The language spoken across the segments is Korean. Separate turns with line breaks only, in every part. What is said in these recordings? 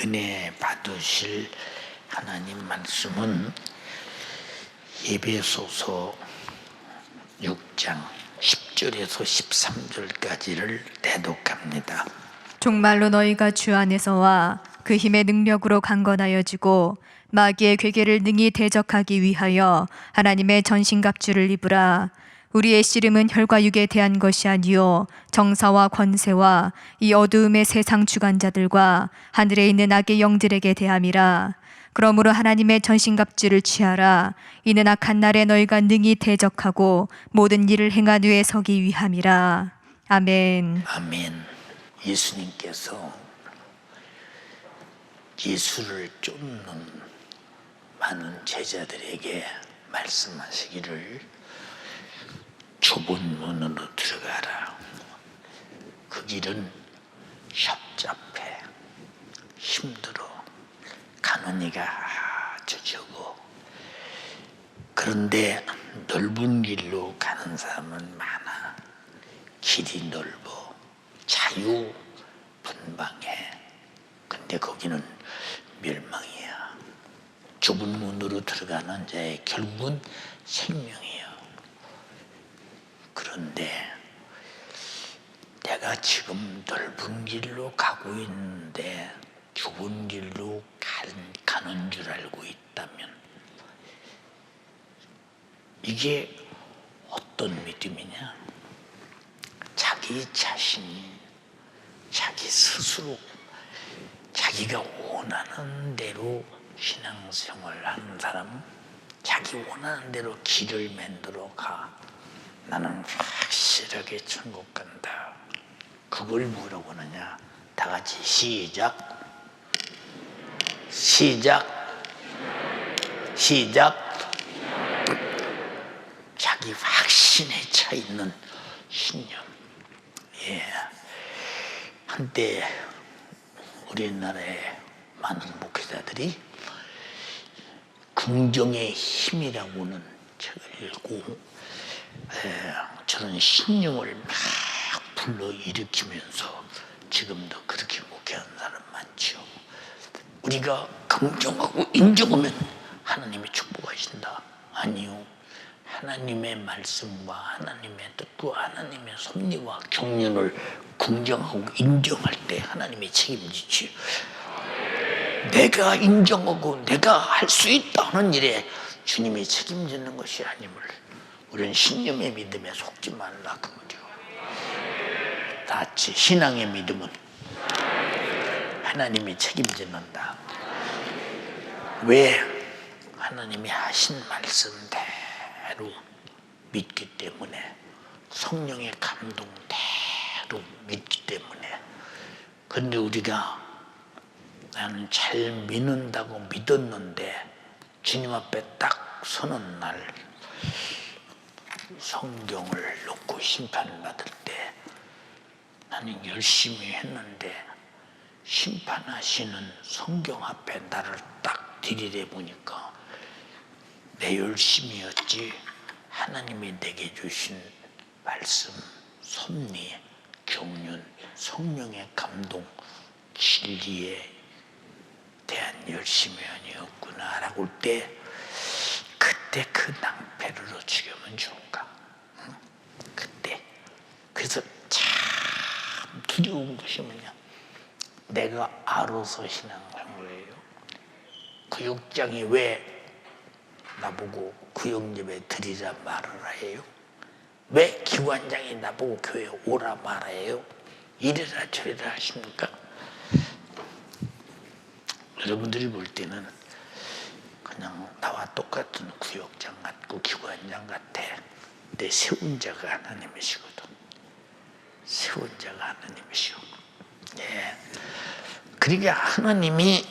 은혜 받으실 하나님 말씀은 에베소서 6장 10절에서 13절까지를 대독합니다.
종말로 너희가 주 안에서와 그 힘의 능력으로 강건하여지고 마귀의 괴계를 능히 대적하기 위하여 하나님의 전신갑주를 입으라. 우리의 씨름은 혈과 육에 대한 것이 아니요 정사와 권세와 이 어두움의 세상 주관자들과 하늘에 있는 악의 영들에게 대함이라. 그러므로 하나님의 전신갑주를 취하라. 이는 악한 날에 너희가 능히 대적하고 모든 일을 행한 후에 서기 위함이라. 아멘.
아멘. 예수님께서 예수를 쫓는 많은 제자들에게 말씀하시기를 좁은 문으로 들어가라. 그 길은 협잡해, 힘들어, 가는 이가 아주 적어. 그런데 넓은 길로 가는 사람은 많아. 길이 넓어, 자유분방해. 근데 거기는 멸망이야. 좁은 문으로 들어가는 자의 결국은 생명이야. 그런데 내가 지금 넓은 길로 가고 있는데 좁은 길로 가는 줄 알고 있다면 이게 어떤 믿음이냐? 자기 자신이 자기 스스로 자기가 원하는 대로 신앙생활을 하는 사람은 자기 원하는 대로 길을 만들어 가. 나는 확실하게 천국 간다. 그걸 뭐라고 하느냐? 다 같이 시작. 자기 확신에 차 있는 신념. 한때 우리나라의 많은 목회자들이 긍정의 힘이라고는 책을 읽고 저런 신념을 막 불러일으키면서 지금도 그렇게 목회하는 사람 많죠. 우리가 긍정하고 인정하면 하나님이 축복하신다. 아니요. 하나님의 말씀과 하나님의 뜻과 하나님의 섭리와 경륜을 긍정하고 인정할 때 하나님이 책임지지. 내가 인정하고 내가 할 수 있다는 일에 주님이 책임지는 것이 아님을 우리는 신념의 믿음에 속지 말라 그 말이요. 다 같이 신앙의 믿음은 하나님이 책임지는다. 왜? 하나님이 하신 말씀대로 믿기 때문에, 성령의 감동대로 믿기 때문에. 근데 우리가 나는 잘 믿는다고 믿었는데 주님 앞에 딱 서는 날 성경을 놓고 심판받을 때 나는 열심히 했는데 심판하시는 성경 앞에 나를 딱 들이대 보니까 내 열심이었지 하나님이 내게 주신 말씀, 섭리, 경륜, 성령의 감동, 진리에 대한 열심이 아니었구나 라고 할 때 그때 그 낭패를 죽이면 좋은가? 그때. 그래서 참 두려운 것이 뭐냐? 내가 알아서 신앙생활을 해요. 구역장이 왜 나보고 구역예배 드리라 말을 해요? 왜 기관장이 나보고 교회 오라 말해요? 이래라 저래라 하십니까? 여러분들이 볼 때는 그냥 나와 똑같은 구역장 같고 기관장 같아. 근데 세운 자가 하나님이시거든. 세운 자가 하나님이시오. 그러니까 하나님이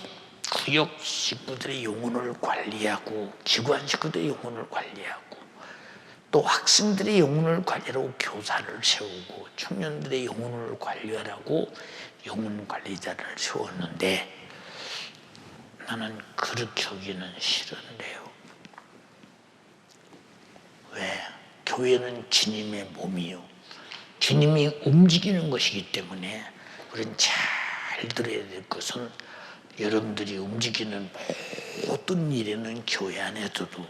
구역 식구들의 영혼을 관리하고 기관 식구들의 영혼을 관리하고 또 학생들의 영혼을 관리하고 교사를 세우고 청년들의 영혼을 관리하라고 영혼 관리자를 세웠는데 나는 그렇게 하기는 싫은데요. 왜? 교회는 주님의 몸이요. 주님이 움직이는 것이기 때문에 우리는 잘 들어야 될 것은 여러분들이 움직이는 모든 일에는 교회 안에서도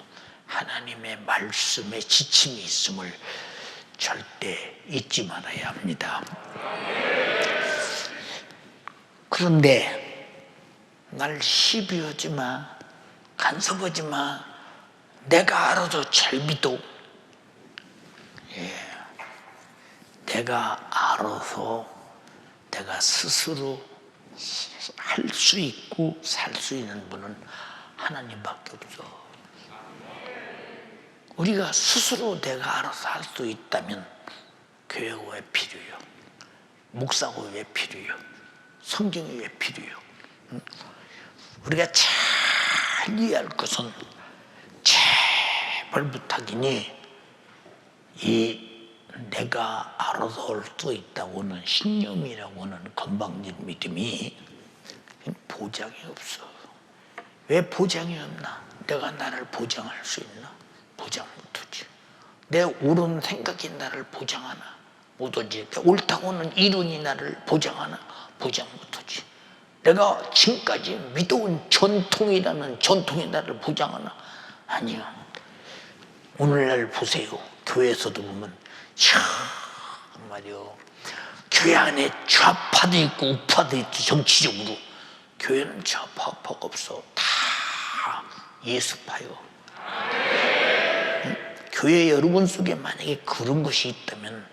하나님의 말씀에 지침이 있음을 절대 잊지 말아야 합니다. 그런데 날 시비하지 마, 간섭하지 마, 내가 알아서 잘 믿어. 내가 알아서 내가 스스로 할 수 있고 살 수 있는 분은 하나님밖에 없어. 우리가 스스로 내가 알아서 할 수 있다면 교회가 왜 필요해요? 목사가 왜 필요해요? 성경이 왜 필요해요? 우리가 잘 이해할 것은 제발 부탁이니 이 내가 알아서 할 수 있다고 하는 신념이라고 하는 건방진 믿음이 보장이 없어. 왜 보장이 없나? 내가 나를 보장할 수 있나? 보장 못하지. 내 옳은 생각이 나를 보장하나? 못하지. 내 옳다고 하는 이론이 나를 보장하나? 보장 못하지. 내가 지금까지 믿어온 전통이 나를 보장하나? 아니요. 오늘날 보세요. 교회에서도 보면 참 말이요. 교회 안에 좌파도 있고 우파도 있지. 정치적으로 교회는 좌파 우파가 없어. 다 예수파요. 교회 여러분 속에 만약에 그런 것이 있다면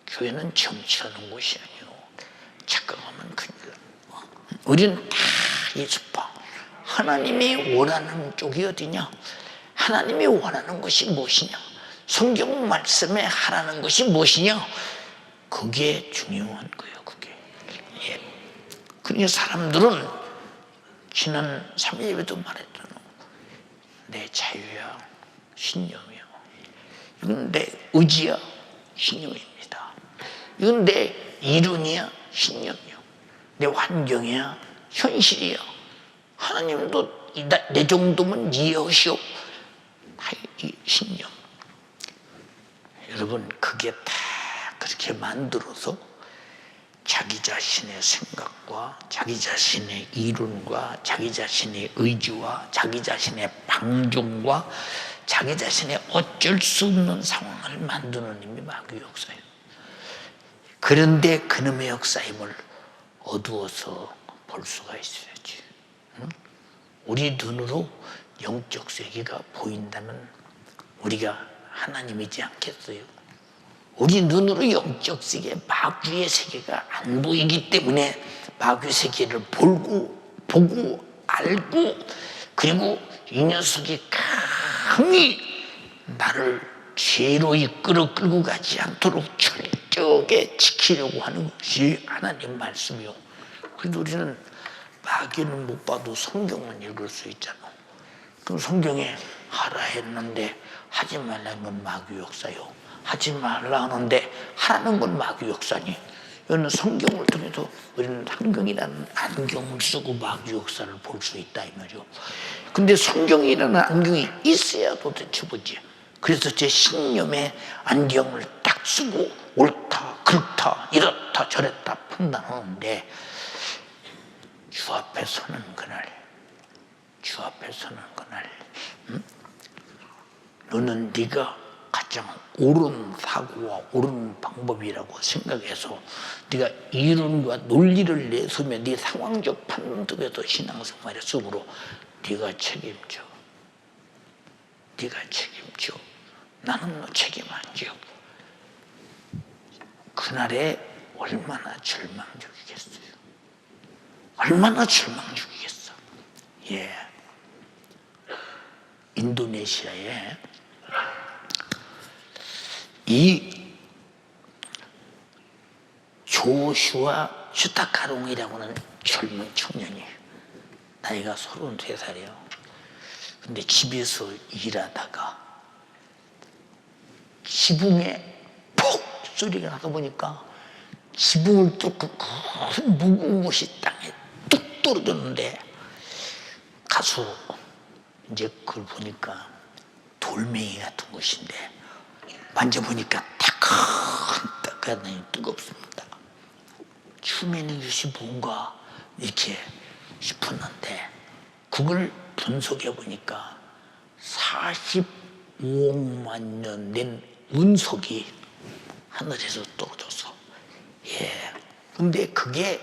교회는 정치하는 곳이 아니요. 착각하면 큰일 나. 우리는 다 예수파. 하나님이 원하는 쪽이 어디냐? 하나님이 원하는 것이 무엇이냐? 성경 말씀에 하라는 것이 무엇이냐? 그게 중요한 거예요. 그게. 예. 그러니까 사람들은 지난 3일에도 말했잖아. 내 자유야, 신념이야. 이건 내 의지야, 신념입니다. 이건 내 이론이야, 신념이야. 내 환경이야, 현실이야. 하나님도 내 정도면 이해하시오. 이 신념. 여러분, 그게 다 그렇게 만들어서 자기 자신의 생각과 자기 자신의 이론과 자기 자신의 의지와 자기 자신의 방종과 자기 자신의 어쩔 수 없는 상황을 만드는 힘이 마귀의 역사예요. 그런데 그놈의 역사임을 어두워서 볼 수가 있어야지. 우리 눈으로 영적 세계가 보인다면 우리가 하나님이지 않겠어요? 우리 눈으로 영적 세계, 마귀의 세계가 안 보이기 때문에 마귀의 세계를 보고 알고 그리고 이 녀석이 강히 나를 죄로 이끌어 끌고 가지 않도록 철저하게 지키려고 하는 것이 하나님 말씀이요. 그래도 우리는 마귀는 못 봐도 성경만 읽을 수 있잖아. 그럼 성경에 하라 했는데 하지 말라는 건 마귀 역사요. 하지 말라 하는데 하라는 건 마귀 역사니. 이거는 성경을 통해서 우리는 성경이라는 안경을 쓰고 마귀 역사를 볼 수 있다 이 말이요. 근데 성경이라는 안경이 있어야 도대체 보지. 그래서 제 신념의 안경을 딱 쓰고 옳다, 그렇다, 이렇다, 저랬다 판단하는데 주 앞에 서는 그날, 주 앞에 서는 그날, 너는 네가 가장 옳은 사고와 옳은 방법이라고 생각해서 네가 이론과 논리를 내세우며 네 상황적 판단 속에서 신앙생활의 속으로 네가 책임져. 네가 책임져. 나는 너 책임 안 져. 그날에 얼마나 절망적이겠어요. 얼마나 절망적이겠어. 예. 인도네시아에 이 조슈아 슈타카롱이라고 하는 젊은 청년이 나이가 33살이에요. 근데 집에서 일하다가 지붕에 폭 소리가 나다 보니까 지붕을 뚫고 큰 무거운 것이 땅에 뚝 떨어졌는데 가서 이제 그걸 보니까 돌멩이 같은 것인데 만져보니까 따끈따끈하니 뜨겁습니다. 처음에는 이것이 뭔가 이렇게 싶으나 그걸 분석해 보니까 45억만 년 된 운석이 하늘에서 떨어져서, 근데 그게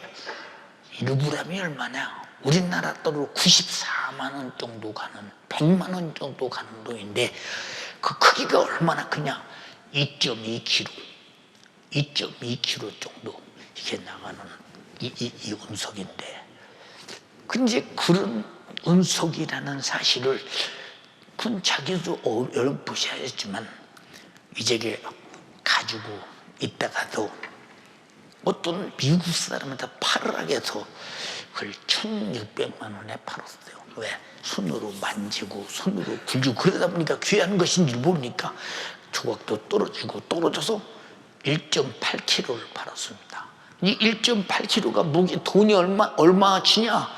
1g이 얼마냐? 우리나라 돈으로 94만 원 정도 가는, 100만 원 정도 가는 돈인데 그 크기가 얼마나 크냐? 2.2kg 정도 이렇게 나가는 이 운석인데, 근데 그런 운석이라는 사실을 그건 자기도 어렴풋이 하였지만 이제 가지고 있다가도 어떤 미국 사람한테 팔으라고 해서 그걸 1,600만 원에 팔았어요. 왜? 손으로 만지고 손으로 굴리고 그러다 보니까 귀한 것인지 모르니까 조각도 떨어져서 1.8kg를 팔았습니다. 이 1.8kg가 무게 돈이 얼마 치냐?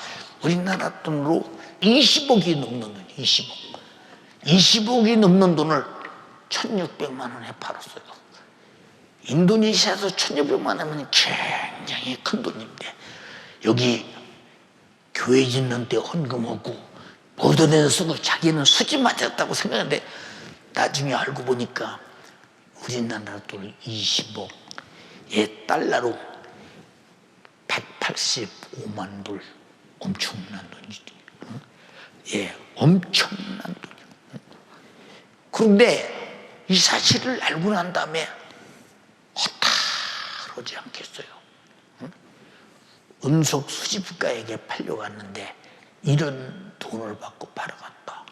우리나라 돈으로 20억이 넘는 돈, 20억이 넘는 돈을 1,600만 원에 팔았어요. 인도네시아에서 1,600만 원이면 굉장히 큰 돈인데, 여기 교회 짓는 데 헌금하고 모든 데서 쓰고 자기는 수지 맞았다고 생각하는데 나중에 알고 보니까 우리나라 돈 20억, 달러로 185만 불, 엄청난 돈이지. 엄청난 돈이야. 그런데 이 사실을 알고 난 다음에 허탈하지 않겠어요? 운석 수집가에게 팔려갔는데 이런 돈을 받고 팔아갔다.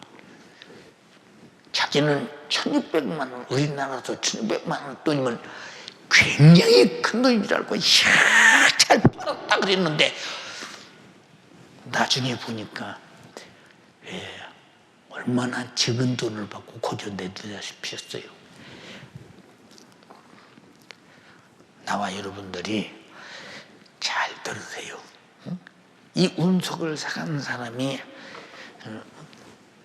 자기는 1,600만 원, 우리나라에서 1,600만 원 돈이면 굉장히 큰 돈인 줄 알고 잘 팔았다 그랬는데 나중에 보니까 얼마나 적은 돈을 받고 고저 내두다시피 했어요. 나와 여러분들이 잘 들으세요. 이 운석을 사간 사람이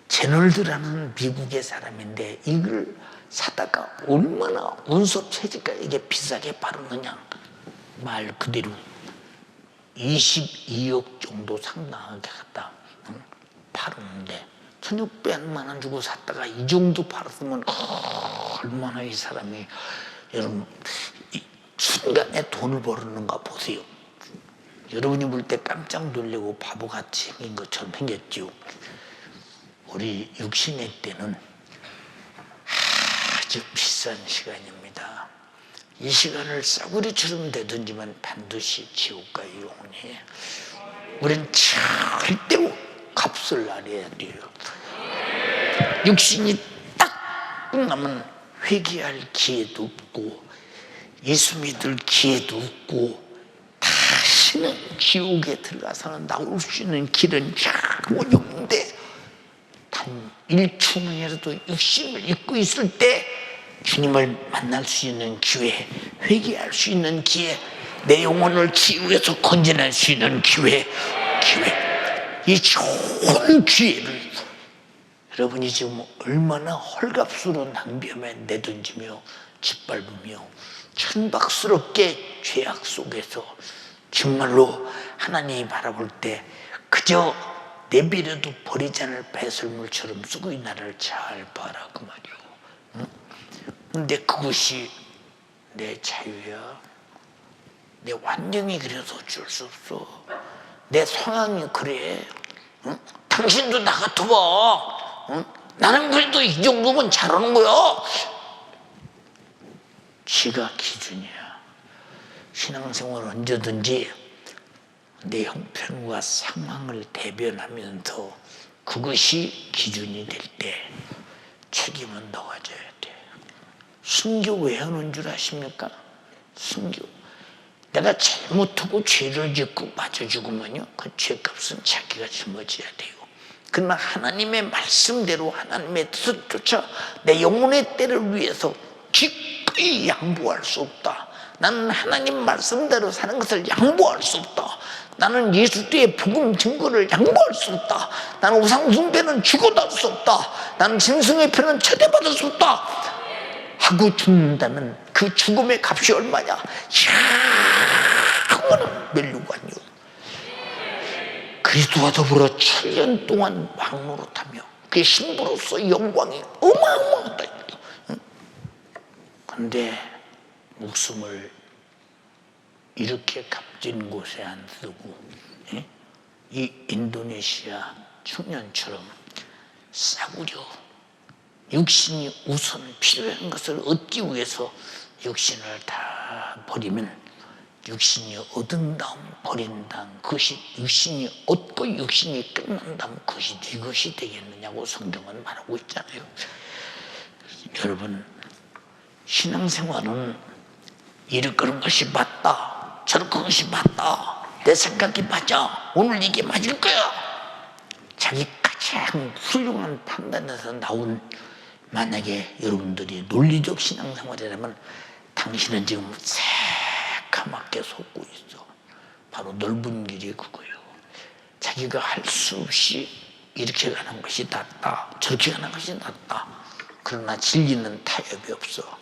제널드라는 미국의 사람인데 이걸 사다가 얼마나 운석 채집가에게 비싸게 팔았느냐, 말 그대로 22억 정도 상당하게 갖다 팔았는데 1,600만 원 주고 샀다가 이 정도 팔았으면 얼마나 이 사람이, 여러분 순간에 돈을 벌었는가 보세요. 여러분이 볼 때 깜짝 놀라고 바보같이 생긴 것처럼 생겼죠. 우리 육신의 때는 아주 비싼 시간입니다. 이 시간을 싸구리처럼 되든지만 반드시 지옥과 영원히, 우린 절대로 값을 알아야 돼요. 육신이 딱 끝나면 회개할 기회도 없고 예수 믿을 기회도 없고 다시는 지옥에 들어가서는 나올 수 있는 길은 전혀 없는데, 단 1초만이라도 육신을 잊고 있을 때 주님을 만날 수 있는 기회, 회개할 수 있는 기회, 내 영혼을 지옥에서 건져낼 수 있는 기회, 이 좋은 기회를 여러분이 지금 얼마나 헐값으로 낭비하며 내던지며 짓밟으며 천박스럽게 죄악 속에서 정말로 하나님이 바라볼 때 그저 내비려도 버리지 않을 배설물처럼 쓰고 있는 나를 잘 봐라 그 말이오. 근데 그것이 내 자유야. 내 환경이 그래서 어쩔 수 없어. 내 성향이 그래. 당신도 나 같아 봐. 나는 그래도 이 정도면 잘하는 거야. 지가 기준이야. 신앙생활 언제든지 내 형편과 상황을 대변하면서 그것이 기준이 될 때 책임은 너가 져야 돼. 순교 왜 하는 줄 아십니까? 순교. 내가 잘못하고 죄를 짓고 빠져 죽으면요, 그 죄값은 자기가 짊어져야 돼요. 그러나 하나님의 말씀대로 하나님의 뜻을 쫓아 내 영혼의 때를 위해서 기꺼이 양보할 수 없다. 나는 하나님 말씀대로 사는 것을 양보할 수 없다. 나는 예수의 복음 증거를 양보할 수 없다. 나는 우상 숭배는 죽어도 할 수 없다. 나는 짐승의 표는 쳐대받을 수 없다 하고 죽는다면 그 죽음의 값이 얼마냐? 영원한 멸류관이요. 그리스도와 더불어 7년 동안 왕노릇하며 그의 신부로서 영광이 어마어마하다. 그런데 목숨을 이렇게 값진 곳에 안 쓰고 이 인도네시아 청년처럼 싸구려 육신이 우선 필요한 것을 얻기 위해서 육신을 다 버리면 육신이 얻은 다음 버린 다음 그것이 육신이 얻고 육신이 끝난 다음 그것이 네 것이 되겠느냐고 성경은 말하고 있잖아요. 여러분, 신앙생활은 이런 것이 맞다, 저런 것이 맞다, 내 생각이 맞아, 오늘 이게 맞을 거야, 자기 가장 훌륭한 판단에서 나온, 만약에 여러분들이 논리적 신앙생활이라면 당신은 지금 새까맣게 속고 있어. 바로 넓은 길이 그거예요. 자기가 할 수 없이 이렇게 가는 것이 낫다, 저렇게 가는 것이 낫다. 그러나 진리는 타협이 없어.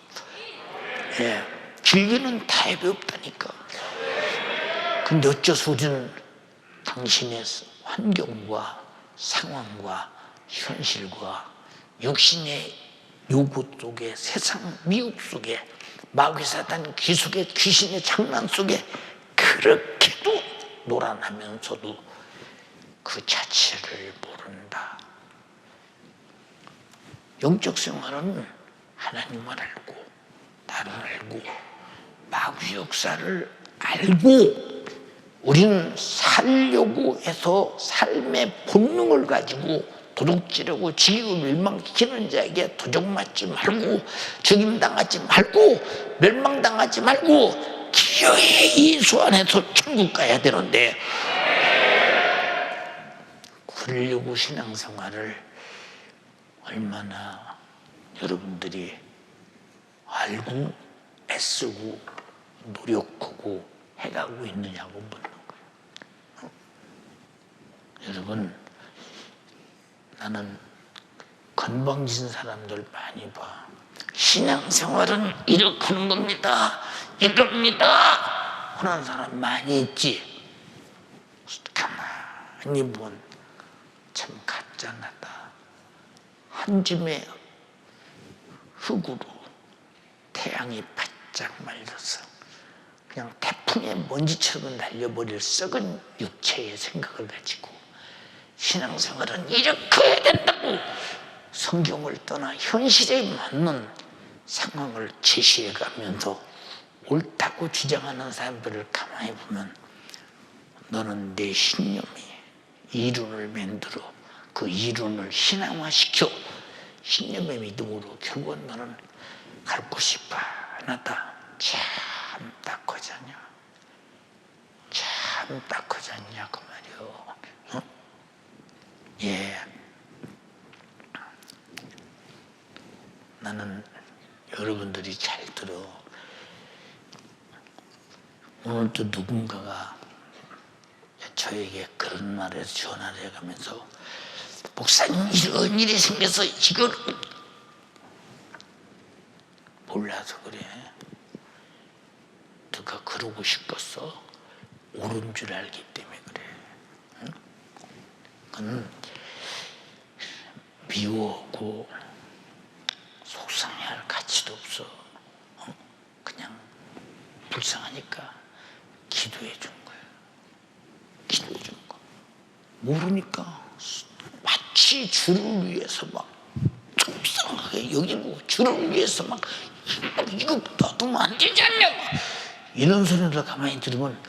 예, 진리는 타협이 없다니까. 근데 어째서 우리는 당신의 환경과 상황과 현실과 육신의 요구 속에, 세상 미혹 속에, 마귀 사단 기속의 귀신의 장난 속에 그렇게도 놀아나면서도 그 자체를 모른다. 영적 생활은 하나님을 알고 나를 알고 마귀 역사를 알고 우리는 살려고 해서 삶의 본능을 가지고 도둑질하고 지옥을 멸망시키는 자에게 도적맞지 말고 죽임당하지 말고 멸망당하지 말고 기어이 예수 안에서 천국 가야 되는데, 그러려고 신앙생활을 얼마나 여러분들이 알고 애쓰고 노력하고 해가고 있느냐고 묻는 거예요. 여러분, 나는 건방진 사람들 많이 봐. 신앙생활은 이렇게 하는 겁니다, 이럽니다 하는 사람 많이 있지. 가만히 보면 참 가짜나다. 한 줌의 흙으로 태양이 바짝 말려서 그냥 태풍의 먼지처럼 날려버릴 썩은 육체의 생각을 가지고 신앙생활은 이렇게 해야 된다고 성경을 떠나 현실에 맞는 상황을 제시해가면서 옳다고 주장하는 사람들을 가만히 보면 너는 내 신념이 이론을 만들어 그 이론을 신앙화시켜 신념의 믿음으로 결국은 너는 갈 곳이 뻔하다. 참 딱하잖냐, 참 딱하잖냐 그 말이요. 어? 예, 나는 여러분들이 잘 들어. 오늘도 누군가가 저에게 그런 말을 전화를 해가면서 목사님 이런 일이 생겨서 이걸 몰라서 그래. 누가 그러고 싶었어? 옳은 줄 알기 때문에 그래. 응? 그건 미워하고 속상해할 가치도 없어. 그냥 불쌍하니까 기도해 준 거야. 기도해 준 거. 모르니까 마치 주를 위해서 막 속상하게 여기고 주를 위해서 막 이거 놔두면 안 되지 않냐 막 이런 소리를 가만히 들으면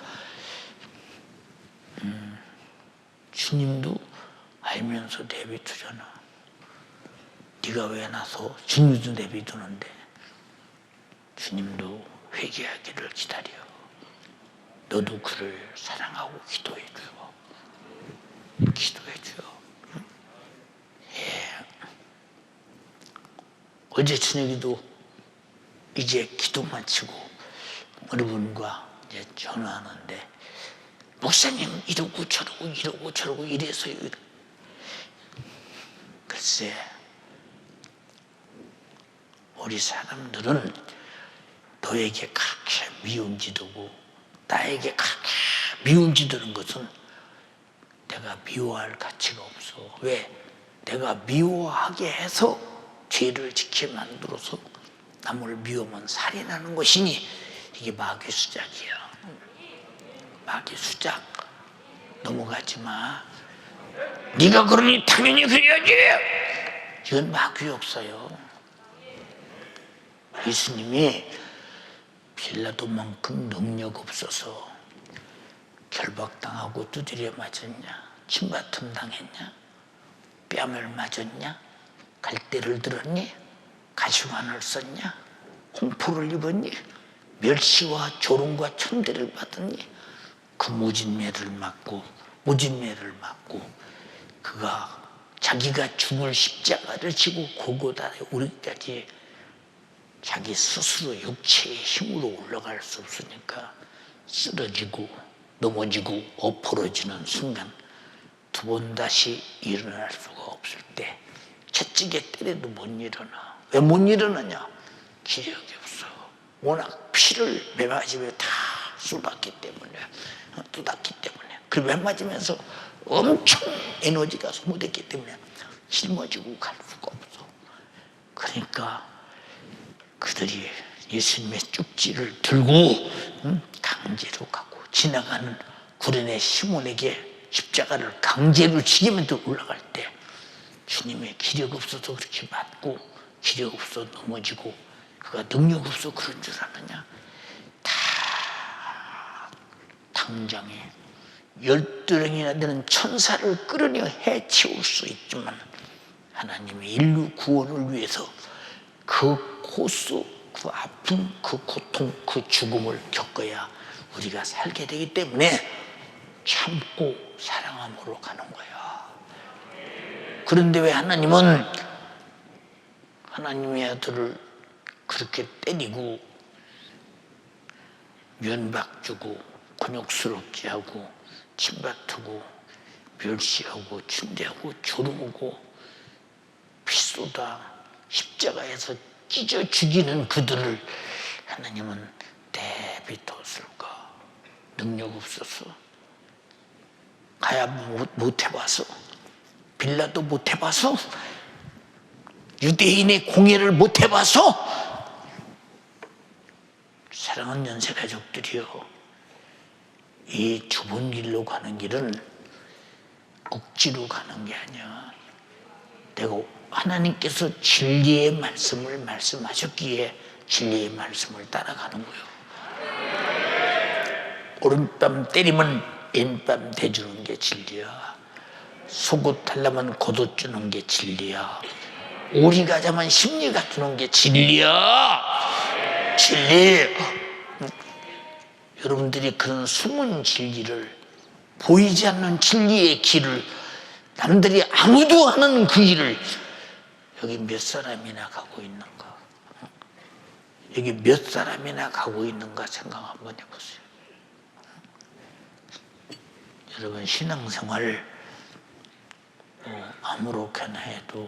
주님도 알면서 내비두잖아. 네가 왜 나서 주님도 내비두는데 주님도 회개하기를 기다려. 너도 그를 사랑하고 기도해 줘. 기도해 줘. 예. 어제 저녁에도 이제 기도 마치고 여러분과 이제 전화하는데 목사님 이러고 저러고 이러고 저러고 이래서 글쎄 우리 사람들은 너에게 그렇게 미운 짓하고 나에게 그렇게 미운 짓하는 것은 내가 미워할 가치가 없어. 왜? 내가 미워하게 해서 죄를 지게 만들어서 남을 미워하면 살인하는 것이니 이게 마귀 수작이야. 마귀 수작. 넘어가지 마. 네가 그러니 당연히 그래야지. 이건 마귀 없어요. 예수님이 빌라도만큼 능력 없어서 결박당하고 두드려 맞았냐? 침바툼 당했냐? 뺨을 맞았냐? 갈대를 들었니? 가시관을 썼냐? 홍포를 입었니? 멸시와 조롱과 천대를 받았니? 그 모진매를 맞고 그가 자기가 죽을 십자가를 지고 골고다에 오르기까지 자기 스스로 육체의 힘으로 올라갈 수 없으니까 쓰러지고 넘어지고 엎어러지는 순간 두 번 다시 일어날 수가 없을 때 채찍에 때려도 못 일어나. 왜 못 일어나냐? 기력이 없어. 워낙 피를 매맞으며 다 쏟았기 때문에, 그 매맞으면서 엄청 에너지가 소모됐기 때문에 짊어지고 갈 수가 없어. 그러니까 그들이 예수님의 쪽지를 들고 강제로 가고, 지나가는 구레네 시몬에게 십자가를 강제로 지기면서 올라갈 때 주님의 기력 없어서 그렇게 맞고, 기력 없어 넘어지고, 그가 능력 없어 그런 줄 아느냐? 다 당장에 12명이나 되는 천사를 끌어내어 해치울 수 있지만 하나님의 인류 구원을 위해서 그 고수, 그 아픔, 그 고통, 그 죽음을 겪어야 우리가 살게 되기 때문에 참고 사랑함으로 가는 거야. 그런데 왜 하나님은 하나님의 아들을 그렇게 때리고 면박 주고 곤욕스럽게 하고 침뱉고 멸시하고 침대하고 조르고 피 쏟아 십자가에서 찢어 죽이는 그들을 하나님은 내비뒀을까? 능력 없어서, 가야 못 해봐서, 빌라도 못 해봐서, 유대인의 공예를 못 해봐서. 사랑하는 연세 가족들이요, 이 좁은 길로 가는 길은 억지로 가는 게 아니야. 내가 하나님께서 진리의 말씀을 말씀하셨기에 진리의 말씀을 따라가는 거예요. 오른뺨 때리면 왼뺨 대주는 게 진리야. 속옷 하려면 겉옷 주는 게 진리야. 오리 가자면 심리가 주는 게 진리야. 진리. 여러분들이 그런 숨은 진리를, 보이지 않는 진리의 길을, 남들이 아무도 하는 그 길을 여기 몇 사람이나 가고 있는가? 여기 몇 사람이나 가고 있는가 생각 한번 해보세요. 여러분, 신앙생활 아무렇게나 해도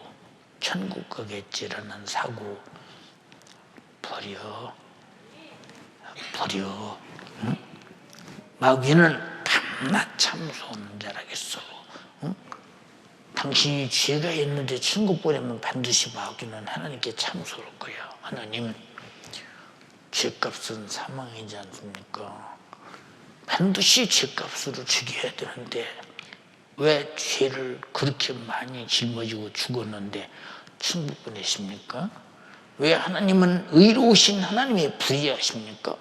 천국 가겠지라는 사고 버려. 응? 마귀는 밤낮 참소하는 자라겠어. 응? 당신이 죄가 있는데 천국 보내면 반드시 마귀는 하나님께 참소할 거야. 하나님, 죄값은 사망이지 않습니까? 반드시 죄값으로 죽여야 되는데 왜 죄를 그렇게 많이 짊어지고 죽었는데 천국 보내십니까? 왜 하나님은 의로우신 하나님이 불의하십니까?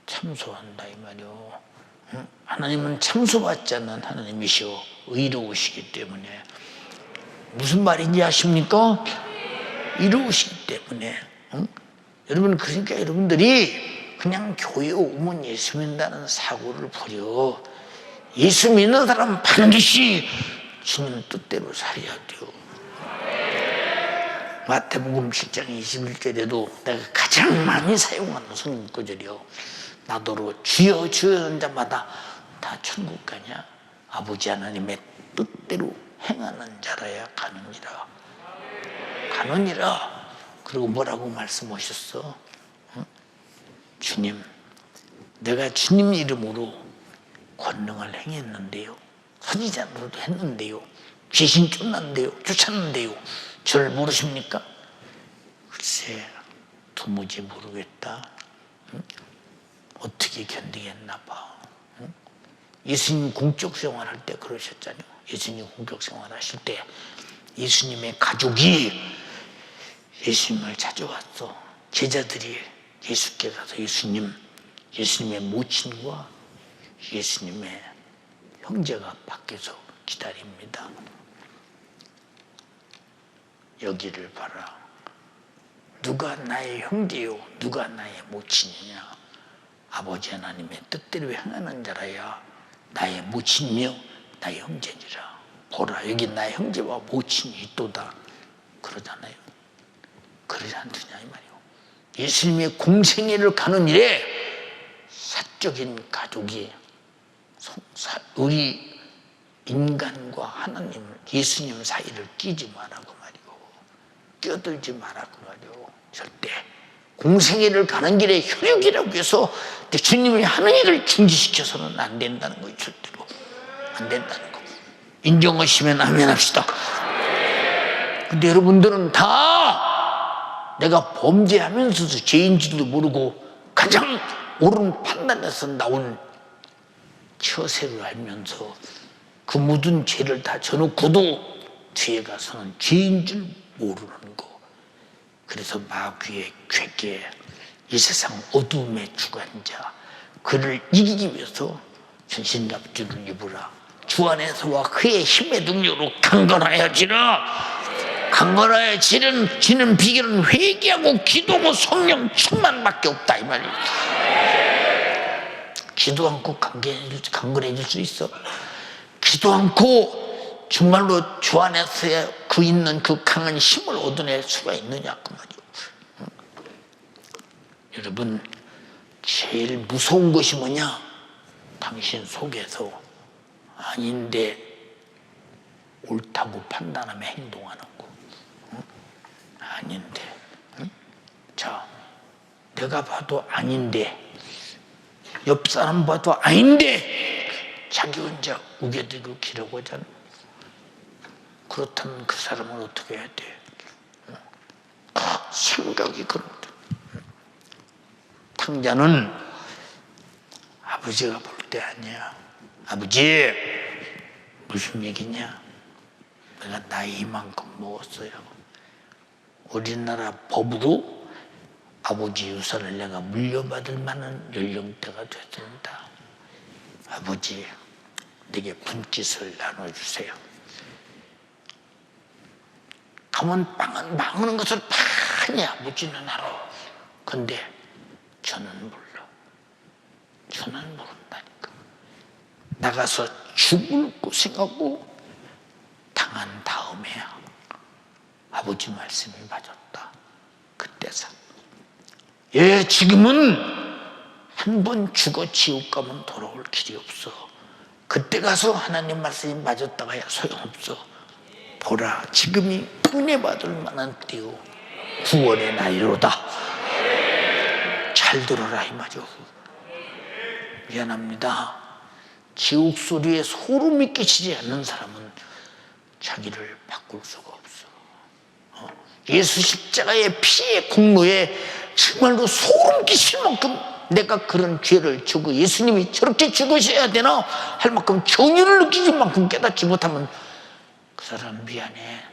참소한다 이 말이요. 응? 하나님은 참소받지 않는 하나님이시오. 의로우시기 때문에. 무슨 말인지 아십니까? 의로우시기 때문에. 응? 여러분, 그러니까 여러분들이 그냥 교회 오면 예수 믿는다는 사고를 버려. 예수 믿는 사람은 반드시 주님 뜻대로 살아야 돼요. 마태복음 7장 21절에도 내가 가장 많이 사용하는 성경 구절이요, 나더러 주여 주여 하는 자마다 다 천국 가냐? 아버지 하나님의 뜻대로 행하는 자라야 가느니라. 가느니라. 그리고 뭐라고 말씀하셨어? 응? 주님, 내가 주님 이름으로 권능을 행했는데요, 선지자로도 했는데요. 귀신 쫓았는데요. 저를 모르십니까? 글쎄, 도무지 모르겠다. 어떻게 견디겠나 봐. 예수님 공적 생활할 때 그러셨잖아요. 예수님 공적 생활하실 때 예수님의 가족이 예수님을 찾아왔어. 제자들이 예수께 가서 예수님의 모친과 예수님의 형제가 밖에서 기다립니다. 여기를 봐라. 누가 나의 형제요, 누가 나의 모친이냐? 아버지 하나님의 뜻대로 행하는 자라야 나의 모친이며 나의 형제니라. 보라, 여기 나의 형제와 모친이 있도다. 그러잖아요. 그러지 않느냐 이 말이요. 예수님의 공생애를 가는 일에 사적인 가족이 우리 인간과 하나님, 예수님 사이를 끼지 말라고 말이요. 끼어들지 말라고 말이요. 절대 공생애를 가는 길에 혈육이라고 해서 주님이 하는 일을 중지시켜서는 안 된다는 거예요. 절대로 안 된다는 거. 인정하시면 아멘 합시다. 근데 여러분들은 다 내가 범죄하면서도 죄인지도 모르고 가장 옳은 판단에서 나온 처세를 알면서 그 모든 죄를 다 져놓고도 뒤에 가서는 죄인 줄 모르는 거. 그래서 마귀의 괴계, 이 세상 어둠의 주관자, 그를 이기기 위해서 전신갑주를 입으라. 주 안에서와 그의 힘의 능력으로 강건하여지라. 강건하여 지는 비결은 회개하고 기도하고 성령 충만밖에 없다 이 말이에요. 기도 않고 강건해질 수 있어? 기도 않고 정말로 주 안에서 그 있는 그 강한 힘을 얻어낼 수가 있느냐 그 말이에요. 여러분, 제일 무서운 것이 뭐냐? 당신 속에서 아닌데 옳다고 판단하며 행동하는 거. 아닌데, 자, 내가 봐도 아닌데, 옆 사람 봐도 아닌데 자기 혼자 우겨들고 기려고 하잖아. 그렇다면 그 사람은 어떻게 해야 돼? 생각이 그런데 탕자는 아버지가 볼 때 아니야. 아버지, 무슨 얘기냐? 내가 나이 이만큼 먹었어요. 우리나라 법으로 아버지 유산을 내가 물려받을 만한 연령대가 됐습니다. 아버지, 내게 분깃을 나눠주세요. 가면 망하는 것을 많이 아버지는 알아. 근데 저는 몰라. 저는 모른다니까. 나가서 죽을 고생하고 당한 다음에야 아버지 말씀이 맞았다. 그때서 지금은 한 번 죽어 지옥 가면 돌아올 길이 없어. 그때 가서 하나님 말씀이 맞았다가야 소용없어. 보라, 지금이 은혜 받을 만한 때요 구원의 날이로다. 잘 들어라 이 말이오. 미안합니다. 지옥 소리에 소름이 끼치지 않는 사람은 자기를 바꿀 수가 없어. 예수 십자가의 피의 공로에 정말로 소름 끼칠 만큼 내가 그런 죄를 지고 예수님이 저렇게 죽으셔야 되나 할 만큼 전율을 느끼는 만큼 깨닫지 못하면 그 사람 미안해.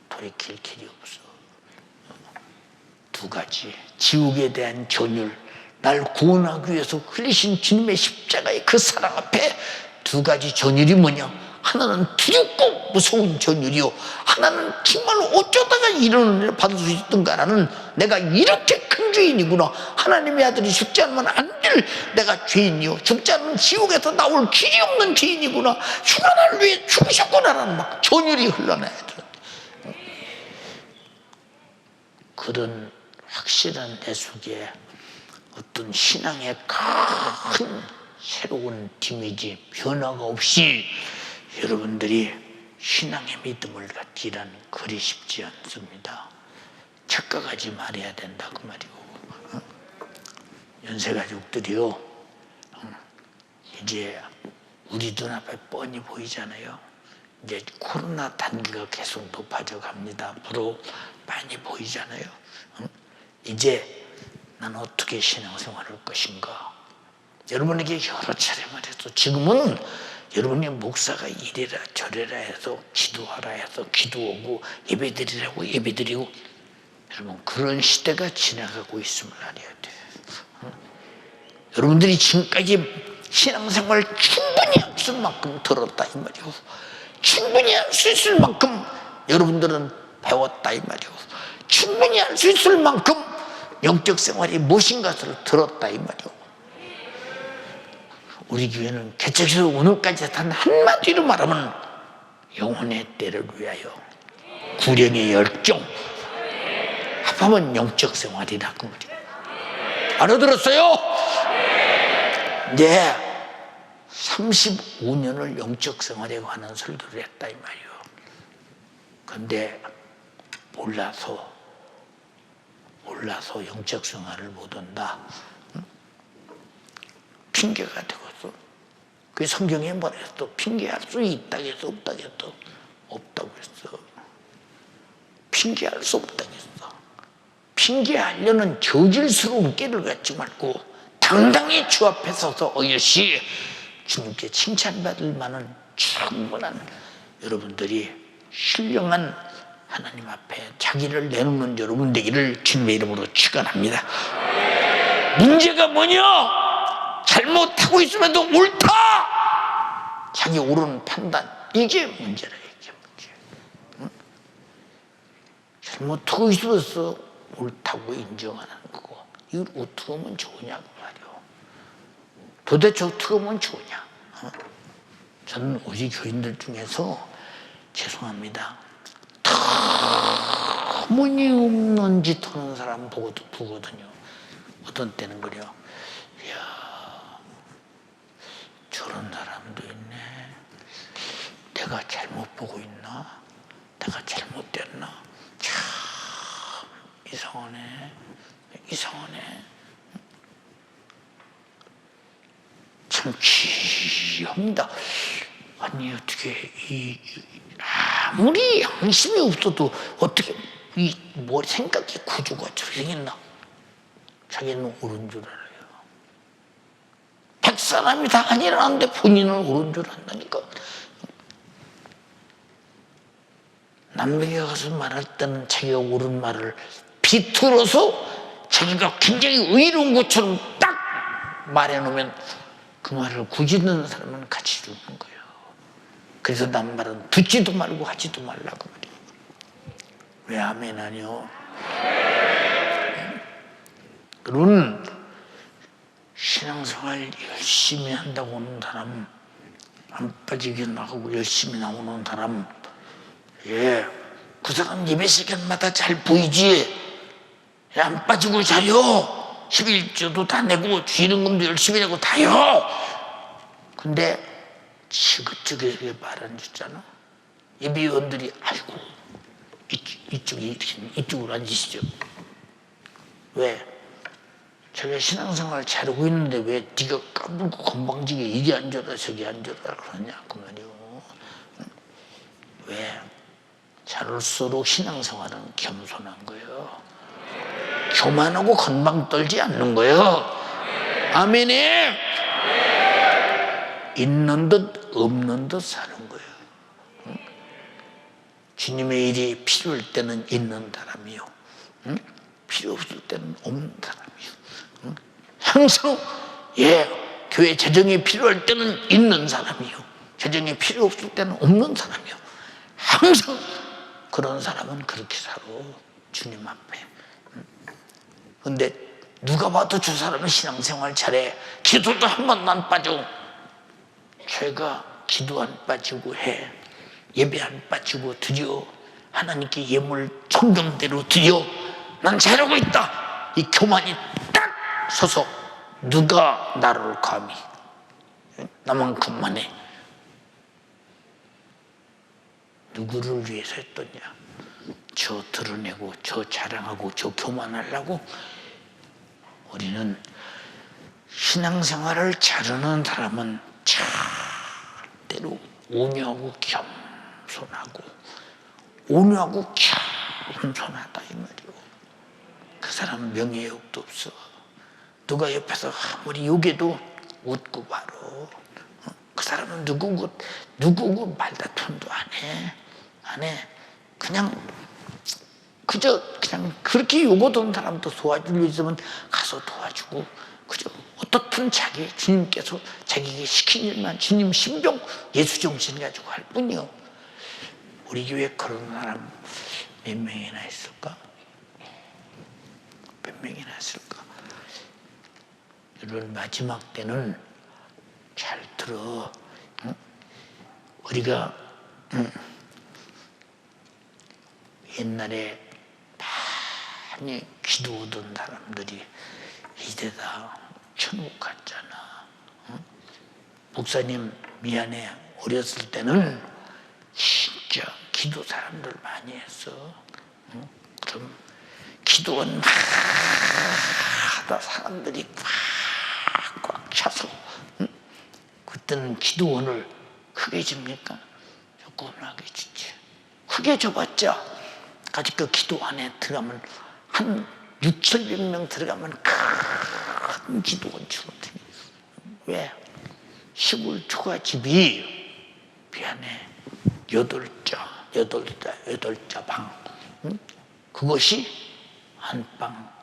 돌이킬 길이 없어. 두 가지, 지옥에 대한 전율, 날 구원하기 위해서 흘리신 주님의 십자가의 그 사랑 앞에 두 가지 전율이 뭐냐? 하나는 두렵고 무서운 전율이요, 하나는 정말로 어쩌다가 이런 일을 받을 수 있던가라는, 내가 이렇게 큰 죄인이구나, 하나님의 아들이 죽지 않으면 안 될 내가 죄인이요, 죽지 않으면 지옥에서 나올 길이 없는 죄인이구나, 주가 나를 위해 죽으셨구나라는 막 전율이 흘러나야 되는데, 그런 확실한 내 속에 어떤 신앙의 큰 새로운 이미지, 변화가 없이 여러분들이 신앙의 믿음을 갖기란 그리 쉽지 않습니다. 착각하지 말아야 된다 그 말이고. 연세 가족들이요, 이제 우리 눈앞에 뻔히 보이잖아요. 이제 코로나 단계가 계속 높아져 갑니다. 앞으로 많이 보이잖아요. 이제 난 어떻게 신앙생활을 할 것인가. 여러분에게 여러 차례 말해서 지금은 여러분이 목사가 이래라 저래라 해서 기도하라 해서 기도하고 예배드리라고 예배드리고, 여러분 그런 시대가 지나가고 있음을 알아야 돼요. 여러분들이 지금까지 신앙생활 충분히 할 수 있을 만큼 들었다 이 말이오. 충분히 할 수 있을 만큼 여러분들은 배웠다 이 말이오. 충분히 할 수 있을 만큼 영적 생활이 무엇인가를 들었다 이 말이오. 우리 교회는 개척에서 오늘까지 단 한마디로 말하면 영혼의 때를 위하여 구령의 열정, 합하면 영적 생활이라고 말이에요. 알아들었어요? 네. 35년을 영적 생활에 관한 설교를 했다 이 말이에요. 그런데 몰라서 영적 생활을 못한다. 핑계가 되고서 그 성경에 뭐라 했어? 핑계할 수 있다고 했어? 없다고 했어? 없다고 했어. 핑계할 수 없다고 했어. 핑계하려는 저질스러운 깨를 갖지 말고 당당히 주 앞에 서서 어여시 주님께 칭찬받을 만한 충분한 여러분들이 신령한 하나님 앞에 자기를 내놓는 여러분 되기를 주님의 이름으로 축원합니다. 문제가 뭐냐? 잘못하고 있으면도 옳다! 자기 옳은 판단, 이게 문제라. 이게 문제. 응? 잘못하고 있어서 옳다고 인정하는 거고, 이걸 어떻게 하면 좋으냐고 말이요. 도대체 어떻게 하면 좋으냐? 저는 우리 교인들 중에서 죄송합니다, 터무니없는 짓 하는 사람 보거든요. 어떤 때는 그래요. 이야, 저런 사람도 있네. 내가 잘못 보고 있나? 내가 잘못됐나? 참 이상하네. 참 기합니다. 아니 어떻게 아무리 양심이 없어도 어떻게 뭐 생각의 구조가 저렇게 생겼나? 자기는 옳은 줄 알아요. 100사람이 다 아니라는데 본인은 옳은 줄 안다니까. 남에게 가서 말할 때는 자기가 옳은 말을 비틀어서 자기가 굉장히 의로운 것처럼 딱 말해놓으면 그 말을 굳이 듣는 사람은 같이 죽는 거예요. 그래서 남 말은 듣지도 말고 하지도 말라고 말이에요. 왜 아멘 아니요? 그런 신앙생활 열심히 한다고 오는 사람, 안 빠지게 나가고 열심히 나오는 사람, 예, 그 사람 예배 시간마다 잘 보이지? 예, 안 빠지고 자요. 11조도 다 내고 주일임금도 열심히 내고 다요. 근데 지긋지긋하게 말 안 듣잖아. 예비원들이 아이고 이쪽으로 앉으시죠. 왜? 자기가 신앙생활 잘하고 있는데 왜 네가 까불고 건방지게 이리 앉아라 저기 앉아라 그러냐 그 말이요. 왜? 잘할수록 신앙생활은 겸손한 거예요. 교만하고 건방 떨지 않는 거예요. 아멘이. 있는 듯 없는 듯 사는 거예요. 주님의 일이 필요할 때는 있는 사람이요, 필요 없을 때는 없는 사람이요. 항상 교회 재정이 필요할 때는 있는 사람이요, 재정이 필요 없을 때는 없는 사람이요. 항상 그런 사람은 그렇게 살아 주님 앞에. 근데 누가 봐도 저 사람은 신앙생활 잘해. 기도도 한 번도 안 빠져. 죄가 기도 안 빠지고 해. 예배 안 빠지고 드려. 하나님께 예물 성경대로 드려. 난 잘하고 있다. 이 교만이 딱 서서 누가 나를 감히 나만큼만 해. 누구를 위해서 했더냐? 저 드러내고 저 자랑하고 저 교만하려고. 우리는 신앙생활을 잘하는 사람은 참 온유하고 겸손하고 온유하고 겸손하다 이 말이요. 그 사람은 명예욕도 없어. 누가 옆에서 아무리 욕해도 웃고 바로. 그 사람은 누구고 말다툼도 안 해. 그냥 그렇게 욕하던 사람도 도와줄 일 있으면 가서 도와주고, 그저 어떻든 주님께서 자기에게 시킨 일만 주님 신병 예수 정신 가지고 할 뿐이요. 우리 교회 그런 사람 몇 명이나 있을까? 몇 명이나 있을까? 여러분, 마지막 때는 잘 들어. 응? 우리가 옛날에 많이 기도하던 사람들이 이제 다 천국 갔잖아. 응? 목사님 미안해. 어렸을 때는 진짜 기도 사람들 많이 했어. 응? 그럼 기도원 하다 사람들이 꽉 차서, 응? 그때는 기도원을 크게 줍니까? 조그맣게 주지. 크게 줘봤자 아직 그 기도 안에 들어가면 한 600~700명 들어가면 큰 기도원 주거든요. 왜? 시골 초가집이 미안해 8자 방. 응? 그것이 안방,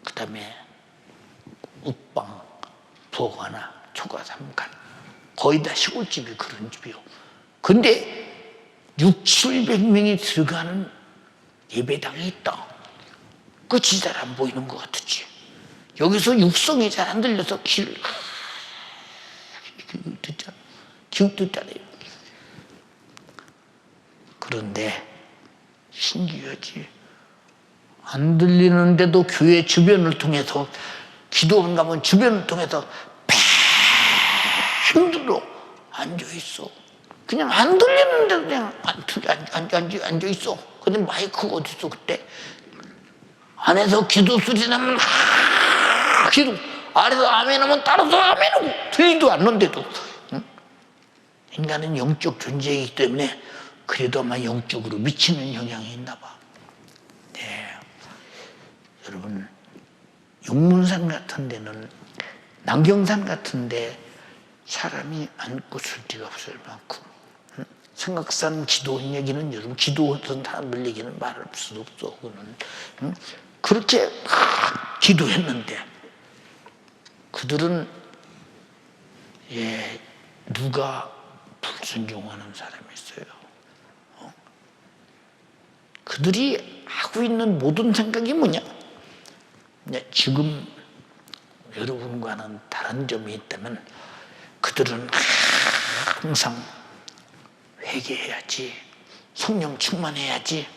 그 다음에 웃방, 부엌 하나, 초가 3간. 거의 다 시골집이 그런 집이요. 근데 600~700명이 들어가는 예배당이 있다. 끝이 잘 안 보이는 것 같았지. 여기서 육성이 잘 안 들려서 듣잖아요. 그런데 신기하지. 안 들리는데도 교회 주변을 통해서, 기도원 가면 주변을 통해서 팬들로 앉아있어. 그냥 안 들리는데도 그냥 앉아있어. 근데 마이크가 어딨어 그때? 안에서 기도 소리 나면 기도, 아래서 아멘 하면 따라서 아멘 하고, 들리도 않는데도. 응? 인간은 영적 존재이기 때문에 그래도 아마 영적으로 미치는 영향이 있나 봐. 네. 여러분, 용문산 같은 데는, 남경산 같은 데 사람이 앉고 쓸 데가 없을 만큼, 성악산 기도원 얘기는 여러분, 기도하던 사람들 얘기는 말할 수도 없어. 그는 그렇게 기도했는데 그들은 누가 불순종하는 사람이 있어요. 그들이 하고 있는 모든 생각이 뭐냐? 지금 여러분과는 다른 점이 있다면, 그들은 항상 회개해야지, 성령 충만해야지,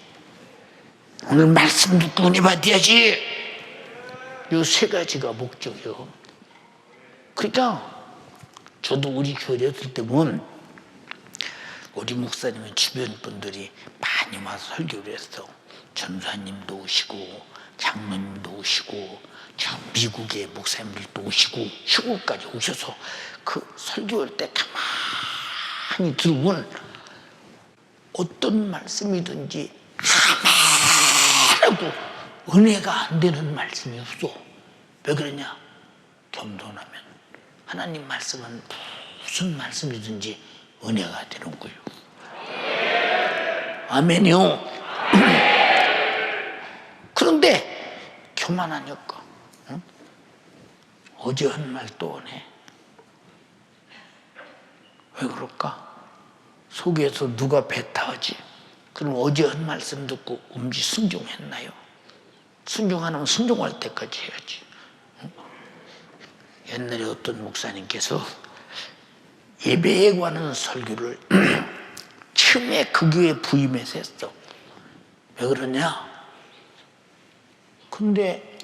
오늘 말씀 듣고 은혜 받아야지, 이 세 가지가 목적이요. 그러니까 저도 우리 교회 있을 때 보면 우리 목사님의 주변 분들이 많이 와서 설교를 했어. 전사님도 오시고 장로님도 오시고 저 미국의 목사님들도 오시고 시골까지 오셔서 그 설교할 때 가만히 들으면 어떤 말씀이든지 하나도 은혜가 안 되는 말씀이 없어. 왜 그러냐? 겸손하면 하나님 말씀은 무슨 말씀이든지 은혜가 되는 거예요. 아멘이요. 그런데 교만하니까 어제 한 말 또 하네. 왜 그럴까? 속에서 누가 배타하지? 그럼 어제 한 말씀 듣고 순종했나요? 순종하면 순종할 때까지 해야지. 옛날에 어떤 목사님께서 예배에 관한 설교를 처음에 그 교회에 부임해서 했어. 왜 그러냐? 근데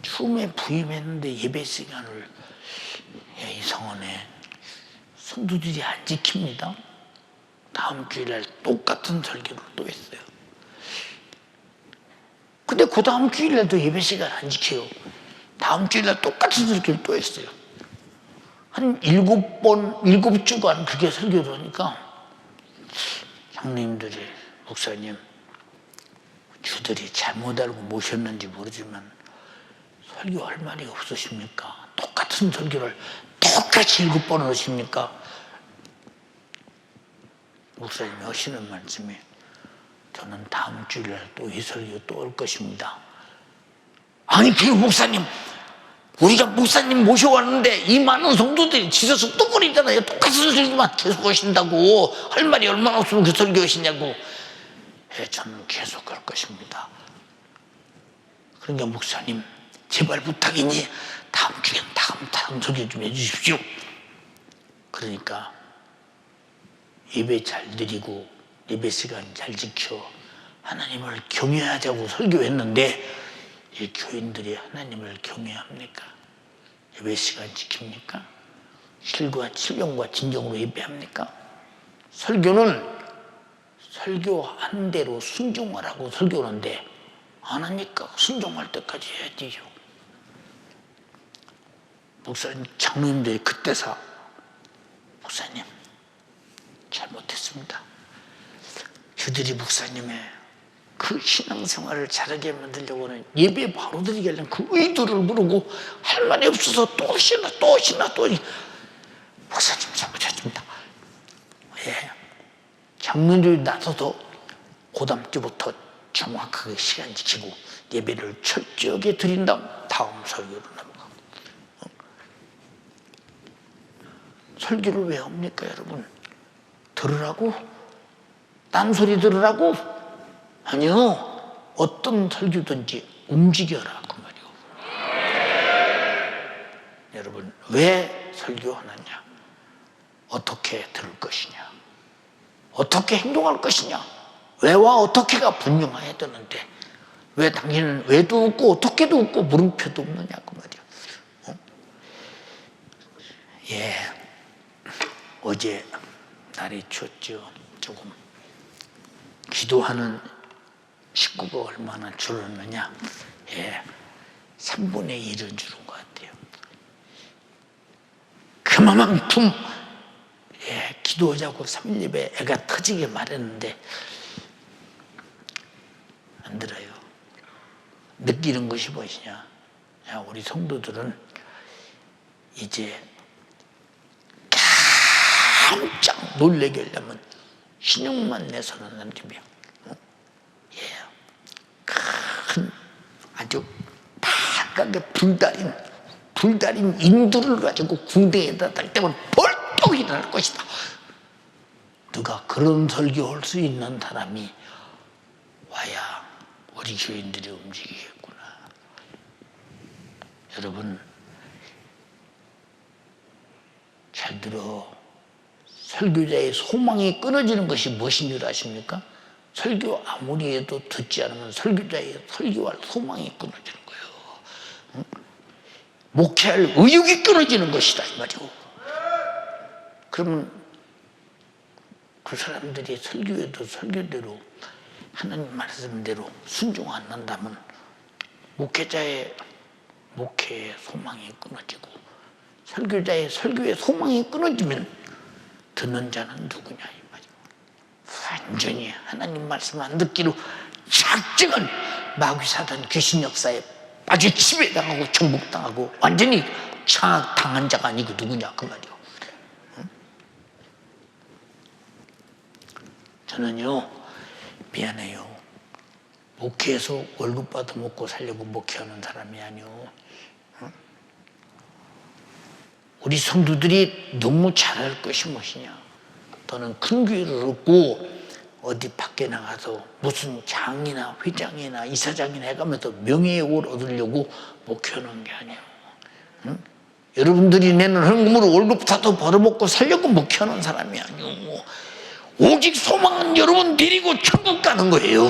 처음에 부임했는데 예배 시간을 이상하네. 성도들이 안 지킵니다. 다음 주일날 똑같은 설교를 또 했어요. 근데 그 다음 주일날도 예배 시간 안 지켜요. 다음 주일날 똑같은 설교를 또 했어요. 한 7번, 7주간 그렇게 설교를 하니까 장로님들이, 목사님, 주들이 잘못 알고 모셨는지 모르지만 설교할 말이 없으십니까? 똑같은 설교를 똑같이 7번 하십니까? 목사님이 하시는 말씀이, 저는 다음 주일날 또 이 설교 또 올 것입니다. 아니, 그 목사님, 우리가 목사님 모셔왔는데 이 많은 성도들이 지저서 뚝거리잖아요. 똑같은 설교만 계속 하신다고. 할 말이 얼마나 없으면 그 설교 하시냐고. 예, 저는 계속 할 것입니다. 그러니까 목사님, 제발 부탁이니 다음 주엔 다음 설교 좀 해주십시오. 그러니까 예배 잘 드리고 예배 시간 잘 지켜 하나님을 경외하자고 설교했는데, 이 교인들이 하나님을 경외합니까? 예배 시간 지킵니까? 신령과 진정으로 예배합니까? 설교는 설교한 대로 순종하라고 설교하는데 안 하니까 순종할 때까지 해야지요. 목사님, 장로님들이 그때서, 목사님 잘못했습니다. 저들이 목사님의 그 신앙생활을 잘하게 만들려고 하는, 예배 바로 드리게 하려는 그 의도를 모르고 할 말이 없어서 또 신나 목사님 잘못했습니다. 예, 장로님들이 나서도 그 다음 주부터 정확하게 시간 지키고 예배를 철저하게 드린 다음 설교로 넘어가고. 설교를 왜 합니까, 여러분? 들으라고? 딴소리 들으라고? 아니요. 어떤 설교든지 움직여라, 그 말이요. 여러분, 왜 설교하느냐? 어떻게 들을 것이냐? 어떻게 행동할 것이냐? 왜와 어떻게가 분명해야 되는데 왜 당신은 왜도 없고 어떻게도 없고 물음표도 없느냐, 그 말이야. 예, 어제 날이 추웠죠. 조금 기도하는 식구가 얼마나 줄었느냐? 예, 3분의 1은 줄은 것 같아요. 그만큼 예, 기도하자고 3일 예배 애가 터지게 말했는데 안 들어요. 느끼는 것이 무엇이냐? 야, 우리 성도들은 이제 깜짝 놀래게 하려면 신용만 내서는 안 됩니다. 예, 큰 아주 파랗게 불달인 인두를 가지고 궁뎅이에다 딱 대면 벌떡 일어날 것이다. 누가 그런 설교할 수 있는 사람이 와야 우리 교인들이 움직이겠구나. 여러분, 잘 들어. 설교자의 소망이 끊어지는 것이 무엇인 줄 아십니까? 설교 아무리 해도 듣지 않으면 설교자의 설교할 소망이 끊어지는 거예요. 응? 목회할 의욕이 끊어지는 것이다, 이 말이고. 그러면 그 사람들이 설교에도 설교대로 하나님 말씀대로 순종 안 한다면 목회자의 목회의 소망이 끊어지고 설교자의 설교의 소망이 끊어지면 듣는 자는 누구냐, 이 말이고. 완전히 하나님 말씀 안 듣기로 작정한 마귀사단 귀신 역사에 빠져 지배당하고 정복당하고 완전히 장악당한 자가 아니고 누구냐, 그 말이요. 응? 저는요, 미안해요. 목회에서 월급 받아 먹고 살려고 목회하는 사람이 아니요. 응? 우리 성도들이 너무 잘할 것이 무엇이냐? 너는 큰 기회를 얻고 어디 밖에 나가서 무슨 장이나 회장이나 이사장이나 해가면서 명예욕을 얻으려고 목회하는 게 아니에요. 응? 여러분들이 내는 헌금으로 월급 다 벌어먹고 살려고 목회하는 사람이 아니에요. 오직 소망은 여러분 데리고 천국 가는 거예요.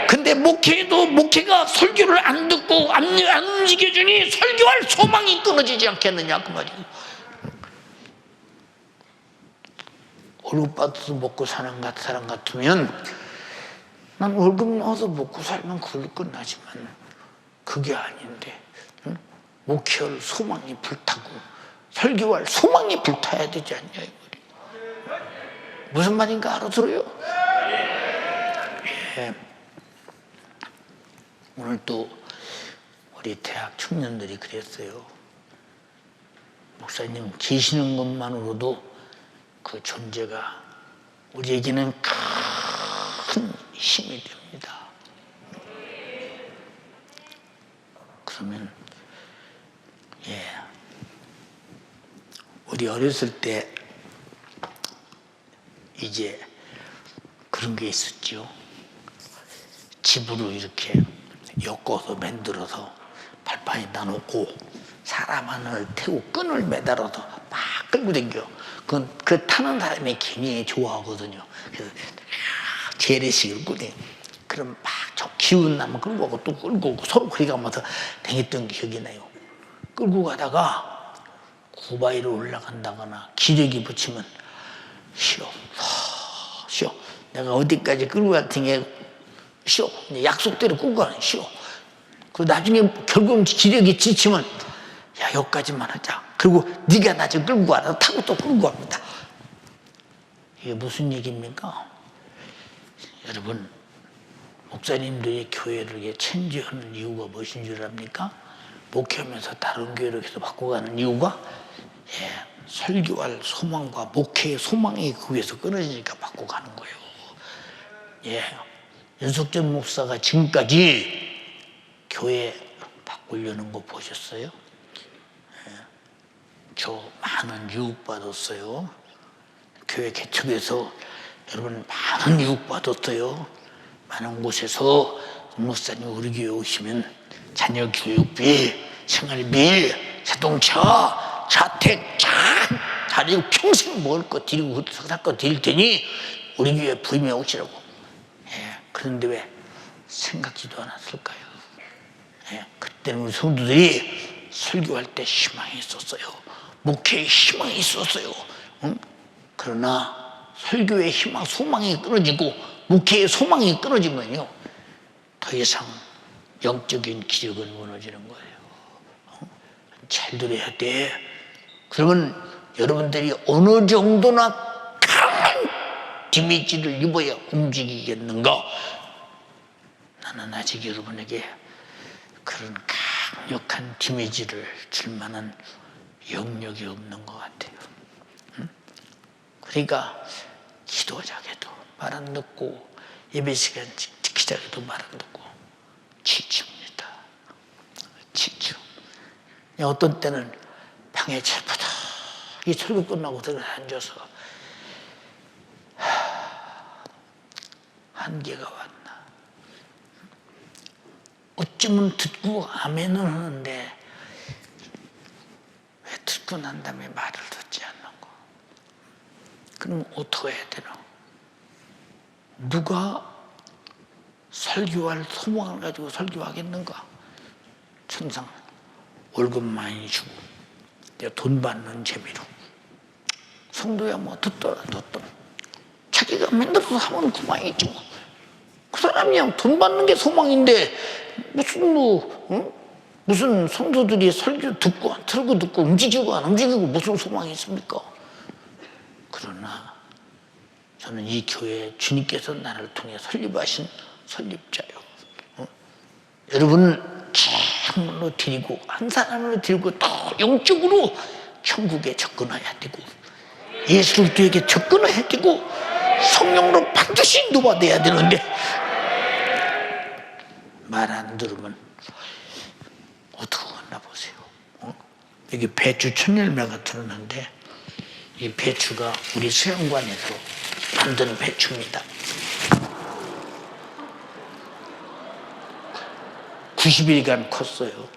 근데 목회가 설교를 안 듣고 안 움직여주니 설교할 소망이 끊어지지 않겠느냐, 그 말이에요. 월급 받아서 먹고 사는 사람 같으면 난 월급 넣어서 먹고 살면 그걸로 끝나지만 그게 아닌데, 응? 목회할 소망이 불타고 설교할 소망이 불타야 되지 않냐 이 말이에요. 무슨 말인가 알아들어요? 예. 오늘 또 우리 대학 청년들이 그랬어요. 목사님 계시는 것만으로도 그 존재가 우리에게는 큰 힘이 됩니다. 그러면 우리 어렸을 때 이제 그런 게 있었죠. 집으로 이렇게 엮어서 만들어서 발판에다 놓고 사람 하나를 태우고 끈을 매달아서 막 끌고 다녀. 그 타는 사람이 굉장히 좋아하거든요. 그래서 재래식을 끌고 그럼 막 저 기운 나면 끌고 가고 또 끌고 오고 서로 그리 가면서 다녔던 기억이 나요. 끌고 가다가 구바위로 올라간다거나 기저귀 붙이면 쉬어. 내가 어디까지 끌고 갈 테니 쉬어. 약속대로 끌고 가는 쉬어. 그 나중에 결국 기력이 지치면 야 여기까지만 하자. 그리고 네가 나 좀 끌고 가라. 타고 또 끌고 갑니다. 이게 무슨 얘기입니까? 여러분 목사님들이 교회를 체인지하는 이유가 무엇인 줄 압니까? 목회하면서 다른 교회로 계속 바꿔가는 이유가 설교할 소망과 목회의 소망이 그 위에서 끊어지니까 바꿔가는 거예요. 윤석전 목사가 지금까지 교회 바꾸려는 거 보셨어요? 저 많은 유혹받았어요. 교회 개척에서 여러분 많은 유혹받았어요. 많은 곳에서 목사님 우리 교회 오시면 자녀 교육비, 생활비, 자동차, 자택 자리고 평생 먹을 거 드리고 살 거 드릴 테니 우리 교회 부임해 오시라고. 그런데 왜 생각지도 않았을까요? 그때는 우리 성도들이 설교할 때 희망이 있었어요. 목회에 희망이 있었어요. 그러나 설교의 희망, 소망이 끊어지고 목회의 소망이 끊어지면요 더 이상 영적인 기력은 무너지는 거예요. 잘 들어야 돼. 그러면 여러분들이 어느 정도나 강한 데미지를 입어야 움직이겠는가? 나는 아직 여러분에게 그런 강력한 데미지를 줄 만한 영역이 없는 것 같아요. 그러니까 기도자게도 말 안 듣고 예배 시간 지키자게도 말 안 듣고 지칩니다. 지쳐. 어떤 때는 방에 찰바닥이 설교 끝나고 들어 앉아서 한계가 왔나. 어쩌면 듣고 아멘은 하는데 왜 듣고 난 다음에 말을 듣지 않는 거. 그럼 어떻게 해야 되나? 누가 설교할 소망을 가지고 설교하겠는가? 천상 월급 많이 주고 내가 돈 받는 재미로 성도야 뭐 듣더라 자기가 만들어서 하면 그만이지 뭐. 그 사람이 그냥 돈 받는 게 소망인데 무슨 성도들이 설교 듣고 안 듣고 움직이고 안 움직이고 무슨 소망이 있습니까? 그러나 저는 이 교회에 주님께서 나를 통해 설립하신 설립자요. 여러분 참으로 드리고 한 사람으로 드리고 더 영적으로 천국에 접근해야 되고 예수 그리스도에게 접근해야 되고 성령으로 반드시 인도받아야 되는데 말 안 들으면 어떻게 하나 보세요. 여기 배추 천열매가 들었는데 이 배추가 우리 수영관에서 만든 배추입니다. 90일간 컸어요.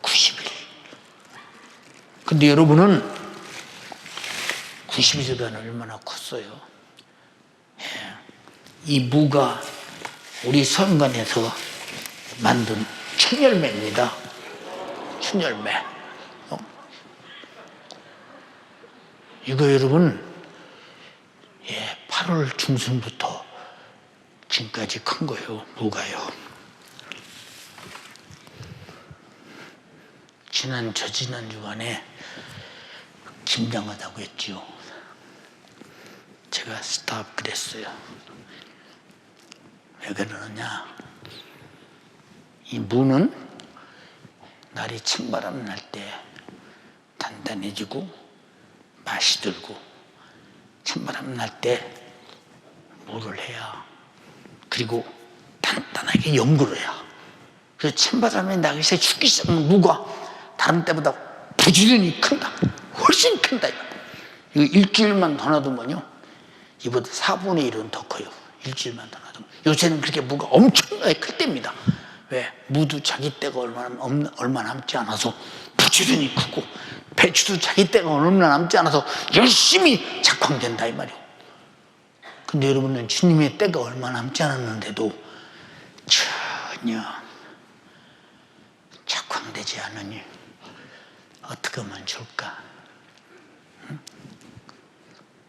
90일. 근데 여러분은 90일간 얼마나 컸어요? 이 무가 우리 성관에서 만든 천열매입니다. 천열매. 이거 여러분 8월 중순부터 지금까지 큰 거예요. 무가요. 저지난 주간에 김장하다고 했지요. 제가 스탑 그랬어요. 왜 그러느냐, 이 무는 날이 찬바람 날 때 단단해지고 맛이 들고, 찬바람 날 때 물을 해야, 그리고 단단하게 연구를 해야. 그래서 찬바람이 나기 시작해 죽기 시작하면 무가 다른 때보다 부지런히 큰다. 훨씬 큰다. 이거 일주일만 더 놔두면요, 이보다 4분의 1은 더 커요. 일주일만 더 놔두면. 요새는 그렇게 무가 엄청나게 클 때입니다. 왜? 무도 자기 때가 얼마 남지 않아서 부지런히 크고, 배추도 자기 때가 얼마 남지 않아서 열심히 작황된다 이 말이에요. 근데 여러분은 주님의 때가 얼마 남지 않았는데도 전혀 작황되지 않으니 어떻게 하면 좋을까? 응?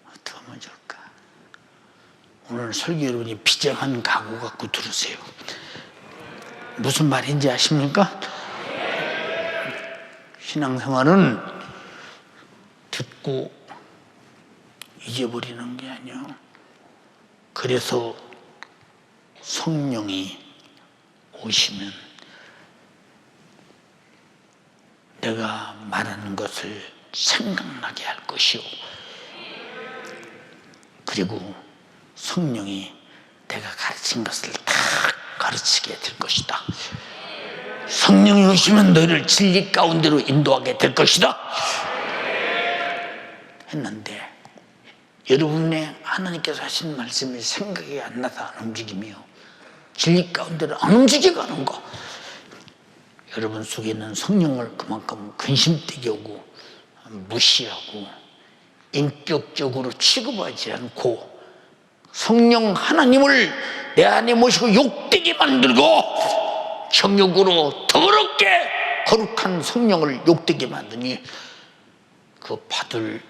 어떻게 하면 좋을까? 오늘 설교 여러분이 비장한 각오 갖고 들으세요. 무슨 말인지 아십니까? 신앙생활은 듣고 잊어버리는 게 아니에요. 그래서 성령이 오시면 내가 말하는 것을 생각나게 할 것이요, 그리고 성령이 내가 가르친 것을 다 가르치게 될 것이다. 성령이 오시면 너희를 진리 가운데로 인도하게 될 것이다 했는데, 여러분의 하나님께서 하신 말씀이 생각이 안 나서 안 움직이며 진리 가운데로 안 움직여가는 거, 여러분 속에는 성령을 그만큼 근심되게 오고 무시하고 인격적으로 취급하지 않고 성령 하나님을 내 안에 모시고 욕되게 만들고 정욕으로 더럽게 거룩한 성령을 욕되게 만드니 그 받을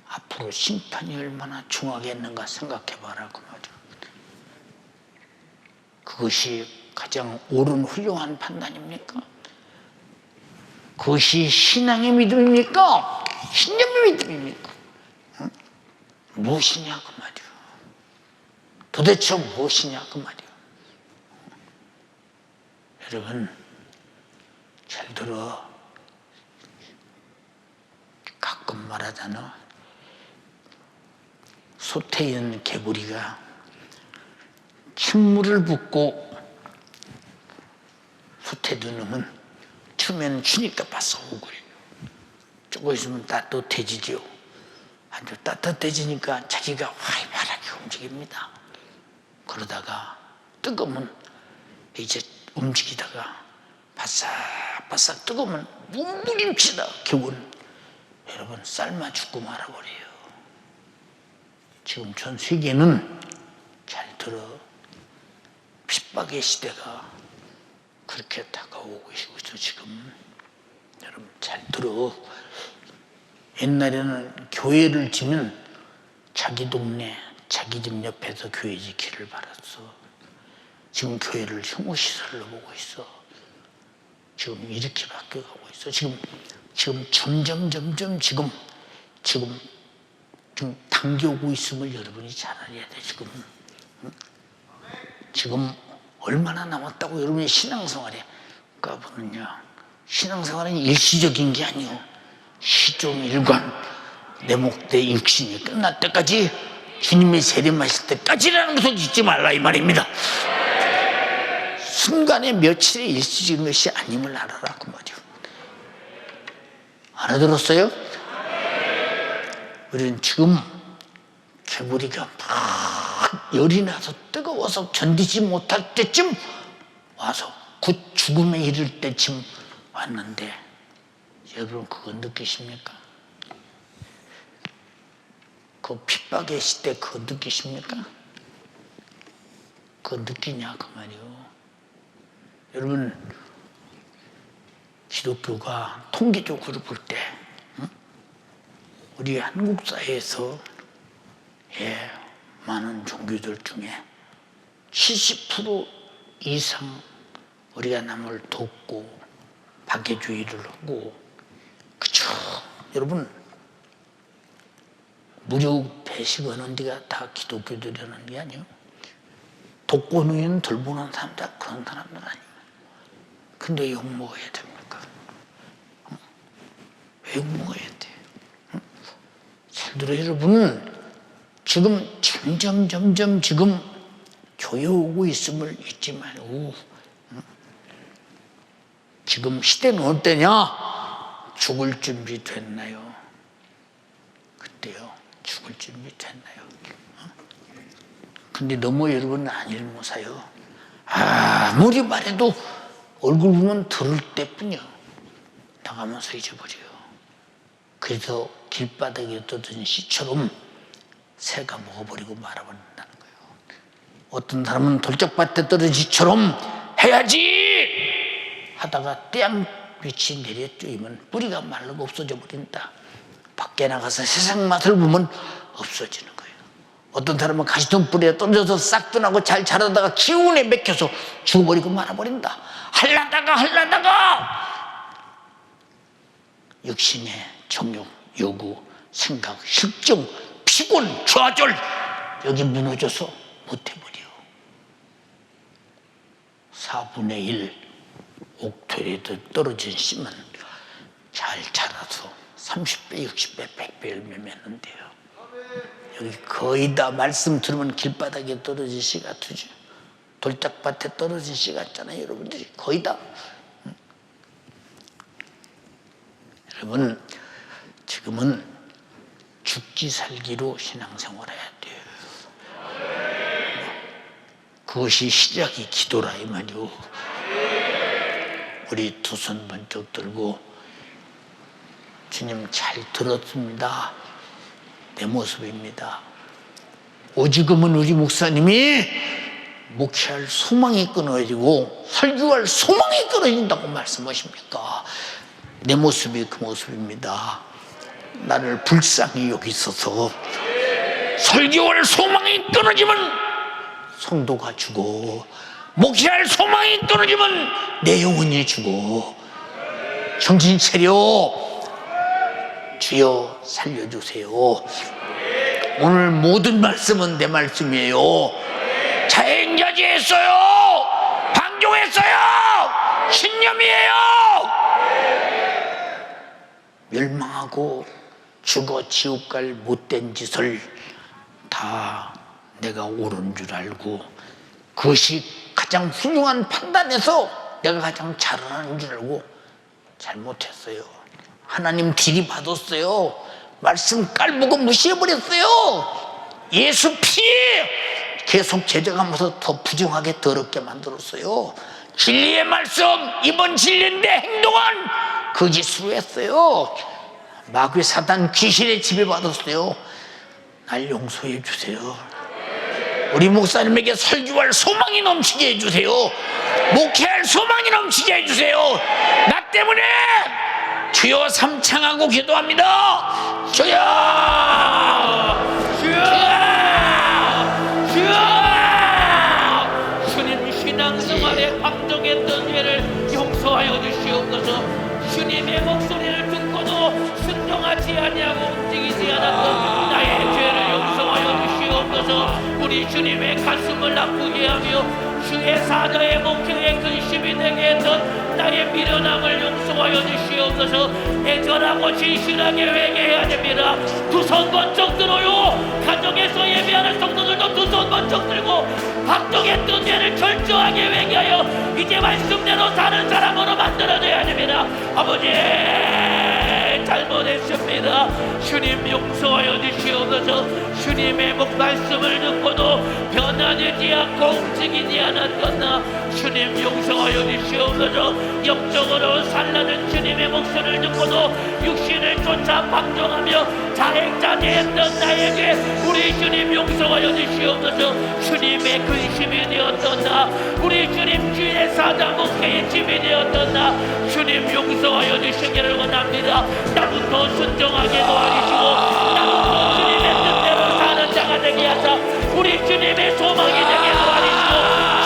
앞으로 심판이 얼마나 중하겠는가 생각해봐라 그 말이야. 그것이 가장 옳은 훌륭한 판단입니까? 그것이 신앙의 믿음입니까? 신념의 믿음입니까? 응? 무엇이냐 그 말이야. 도대체 무엇이냐 그 말이야. 여러분 잘 들어. 가끔 말하잖아. 솥에 있는 개구리가 찬물을 붓고 솥에 넣으면 추면 추니까 바싹 오고요. 조금 있으면 따뜻해지죠. 아주 따뜻해지니까 자기가 활발하게 움직입니다. 그러다가 뜨거우면 이제 움직이다가 바싹바싹 뜨거우면 몸부림치다 겨우는 여러분 삶아 죽고 말아버려요. 지금 전 세계는 잘 들어. 핍박의 시대가 그렇게 다가오고 있어. 지금 여러분 잘 들어. 옛날에는 교회를 지면 자기 동네 자기 집 옆에서 교회 지키를 바랐어. 지금 교회를 혐오시설로 보고 있어. 지금 이렇게 바뀌어가고 있어. 지금 점점 지금 당겨오고 있음을 여러분이 잘 알아야 돼. 지금 얼마나 남았다고 여러분이 신앙생활에 가보느냐. 신앙생활은 일시적인 게 아니오. 시종일관 내 목 내 육신이 끝날 때까지, 주님의 세례마실 때까지라는 것을 잊지 말라 이 말입니다. 순간의 며칠의 일시적인 것이 아님을 알아라 그 말이오. 알아들었어요? 우리는 지금 개구리가 막 열이 나서 뜨거워서 견디지 못할 때쯤 와서 곧 죽음에 이를 때쯤 왔는데, 여러분 그거 느끼십니까? 그 핍박의 시대 그거 느끼십니까? 그거 느끼냐 그 말이요. 여러분 기독교가 통계적으로 볼 때 우리 한국 사회에서 많은 종교들 중에 70% 이상 우리가 남을 돕고 박애주의를 하고, 그쵸? 여러분 무료 배식하는 데가 다 기독교들이라는 게 아니에요. 독거노인 돌보는 사람들 그런 사람들 아니에요. 근데 욕 먹어야 됩니까? 왜 욕 먹어야 돼? 잘 들어요, 여러분. 지금 점점 지금 교회 오고 있음을 잊지 말고, 지금 시대는 어때냐? 죽을 준비 됐나요? 그때요. 죽을 준비 됐나요? 근데 너무 여러분 안 일모사요. 아무리 말해도 얼굴 보면 들을 때뿐이요. 나가면서 잊어버려요. 그래서 길바닥에 떠든 씨처럼 새가 먹어버리고 말아버린다는 거예요. 어떤 사람은 돌짝밭에 떨어진 씨처럼 해야지 하다가 떼양 빛이 내려쬐면 뿌리가 말르고 없어져 버린다. 밖에 나가서 세상 맛을 보면 없어지는 거예요. 어떤 사람은 가시덤 뿌리에 떨어져서 싹도 나고 잘 자라다가 기운에 맥혀서 죽어버리고 말아버린다. 할라다가 육신의 정욕, 요구, 생각, 실정, 피곤, 좌절 여기 무너져서 못해버려. 4분의 1 옥토리에 떨어진 씨는 잘 자라서 30배, 60배, 100배 열매 맺는데요. 여기 거의 다 말씀 들으면 길바닥에 떨어진 씨 같으죠. 돌짝밭에 떨어진 씨 같잖아요. 여러분들이 거의 다. 여러분 지금은 죽기 살기로 신앙생활해야 돼요. 그것이 시작이 기도라 이 말이요. 우리 두 손 번쩍 들고 주님 잘 들었습니다. 내 모습입니다. 오지금은 우리 목사님이 목회할 소망이 끊어지고 설교할 소망이 끊어진다고 말씀하십니까? 내 모습이 그 모습입니다. 나를 불쌍히 여기소서. 설교할 소망이 끊어지면 성도가 죽어. 목회할 소망이 끊어지면 내 영혼이 죽어. 정신 차려. 주여 살려주세요. 오늘 모든 말씀은 내 말씀이에요. 자행자지했어요. 방종했어요. 신념이에요. 멸망하고 죽어 지옥 갈 못된 짓을 다 내가 옳은 줄 알고 그것이 가장 훌륭한 판단에서 내가 가장 잘하는 줄 알고 잘못했어요. 하나님 들이받았어요. 말씀 깔보고 무시해버렸어요. 예수 피해 계속 제정하면서 더 부정하게 더럽게 만들었어요. 진리의 말씀, 이번 진리인데 행동은 거짓으로 했어요. 마귀 사단 귀신의 지배받았어요. 날 용서해 주세요. 우리 목사님에게 설교할 소망이 넘치게 해주세요. 목회할 소망이 넘치게 해주세요. 나 때문에 주여 삼창하고 기도합니다. 주여, 주여, 주여. 주님 신앙생활에 방종했던 죄를 용서하여 주시옵소서. 주님의 목소리를 듣고도 순종하지 아니하고 움직이지 않았던 나의 죄를 용서하여 주시옵소서. 우리 주님의 가슴을 아프게 하며 주의 사자의 목표에 근심이 되게 했던 나의 미련함을 용서하여 주시옵소서. 애절하고 진실하게 회개해야 됩니다. 두 손 번쩍 들어요. 가정에서 예배하는 성도들도 두 손 번쩍 들고 박정했던 죄를 철저하게 회개하여 이제 말씀대로 사는 사람으로 만들어내야 됩니다. 아버지 잘못했습니다. 주님 용서하여 주시옵소서. 주님의 말씀을 듣고도 변화되지 않고 움직이지 않았던 나 주님 용서하여 주시옵소서. 영적으로 살라는 주님의 목소리를 듣고도 육신을 쫓아 방종하며 자행자제했던 나에게 우리 주님 용서하여 주시옵소서. 주님의 근심이 되었던 나 우리 주님 주의 사자 목회의 짐이 되었던 나 주님 용서하여 주시기를 원합니다. 나부터 순종하게 도와주시고 나부터 주님의 뜻대로 사는 자가 되게 하사 우리 주님의 소망이 되게 도와주시고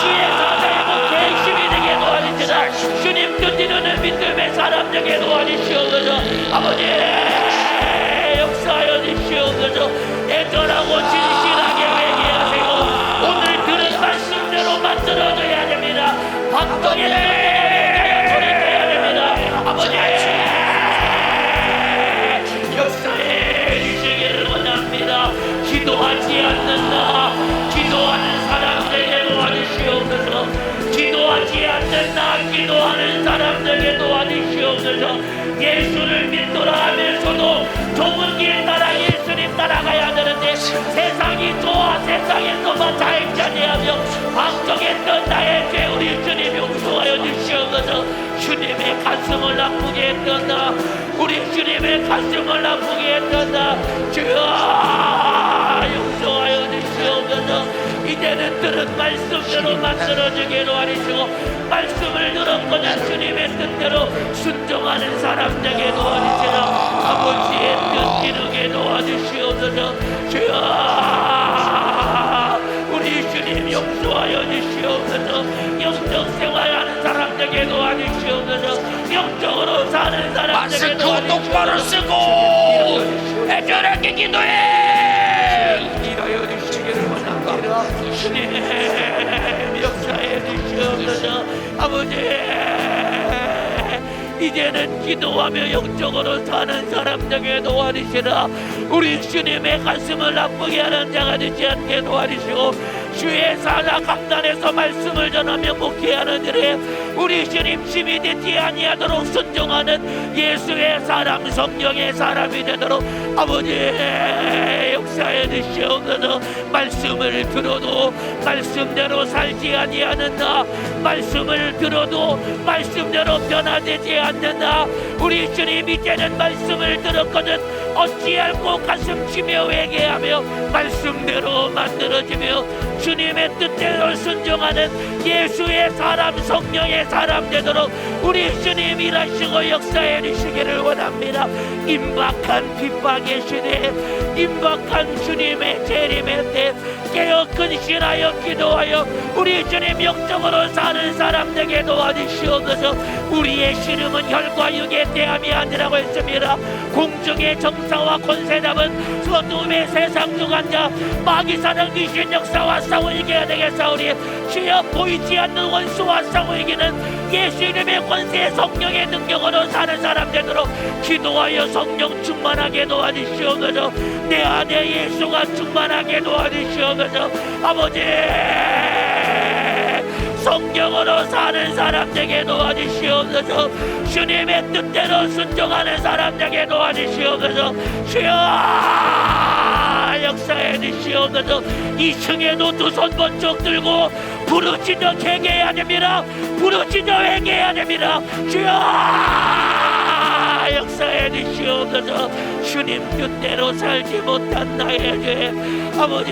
주의 사자의 목회의 힘이 되게 도와주시라. 주님 뜻 이루는 믿음의 사람 되게 도와주시옵소서. 아버지 역사 역사하여 주시옵소서. 애절하고 진실하게 회개하시고 오늘 들은 말씀대로 만들어져야 됩니다. 박동의 뜻대로 돌이켜야 됩니다. 아버지 역사해 주시기를 원합니다. 기도하지 않는 나, 기도하는 사람들에게 도와주시옵소서. 기도하지 않는 나, 기도하는 사람들에게 도와주시옵소서. 예수를 믿노라 하면서도 좁은 길 따라 예수님 따라가야 되는데 세상이 좋아 세상에서만 자행자리하며 방종했던 나의 죄 우리 주님 용서하여 주시옵소서. 주님의 가슴을 아프게 했던 나, 우리 주님의 가슴을 아프게 했던 나, 주여 용서하여 주시옵소서. 이제는 들은 말씀대로 만들어지기로 하시고 말씀을 들었거나 주님의 뜻대로 순종하는 사람 되게 도와주시라. 아버지의 뜻 이루게 도와주시옵소서. 주여 우리 주님 용서하여 주시옵소서. 영적 생활하는 사람 되게 도와주시옵소서. 영적으로 사는 사람 되게
마스크
도와주시옵소서.
똑바로 쓰고 애절하게 기도해.
일하여 주시기를 원합니다. 주님 역사해 주시옵소서. 아버지 이제는 기도하며 영적으로 사는 사람 되게 도와주시라. 우리 주님의 가슴을 아프게 하는 자가 되지 않게 도와주시고 주의 사자 강단에서 말씀을 전하며 목회하는 일에 우리 주님 힘이 되지 아니하도록 순종하는 예수의 사람 성령의 사람이 되도록 아버지 역사해 주시옵소서. 말씀을 들어도 말씀대로 살지 아니하는 나, 말씀을 들어도 말씀대로 변화되지 않는 나, 우리 주님 이제는 말씀을 들었거든 어찌할꼬 가슴 치며 회개하며 말씀대로 만들어지며 주님의 뜻대로 순종하는 예수의 사람 성령의 사람 되도록 우리 주님 일하시고 역사해 주시기를 원합니다. 임박한 핍박의 시대에 임박한 주님의 재림의 때 깨어 근신하여 기도하여 우리 주님 영적으로 사는 사람 되게 도와주시옵소서. 우리의 씨름은 혈과 육의 대함이 아니라고 했습니다. 공중의 정사와 권세 잡은 어둠의 세상 주관자 마귀사는 귀신 역사와 싸워 이겨야 되겠사오니 주여 보이지 않는 원수와 싸워 이기는 예수 이름의 권세 성령의 능력으로 사는 사람 되도록 기도하여 성령 충만하게 도와주시옵소서. 내 안에 예수가 충만하게 도와주시옵소서. 아버지 성경으로 사는 사람 되게 도와주시옵소서. 주님의 뜻대로 순종하는 사람 되게 도와주시옵소서. 주여 역사해 주시옵소서. 2층에도 두 손 번쩍 들고 부르짖어 회개해야 됩니다. 부르짖어 회개해야 됩니다. 주여 역사해 주시옵소서. 주님 뜻대로 살지 못한 나의 죄 아버지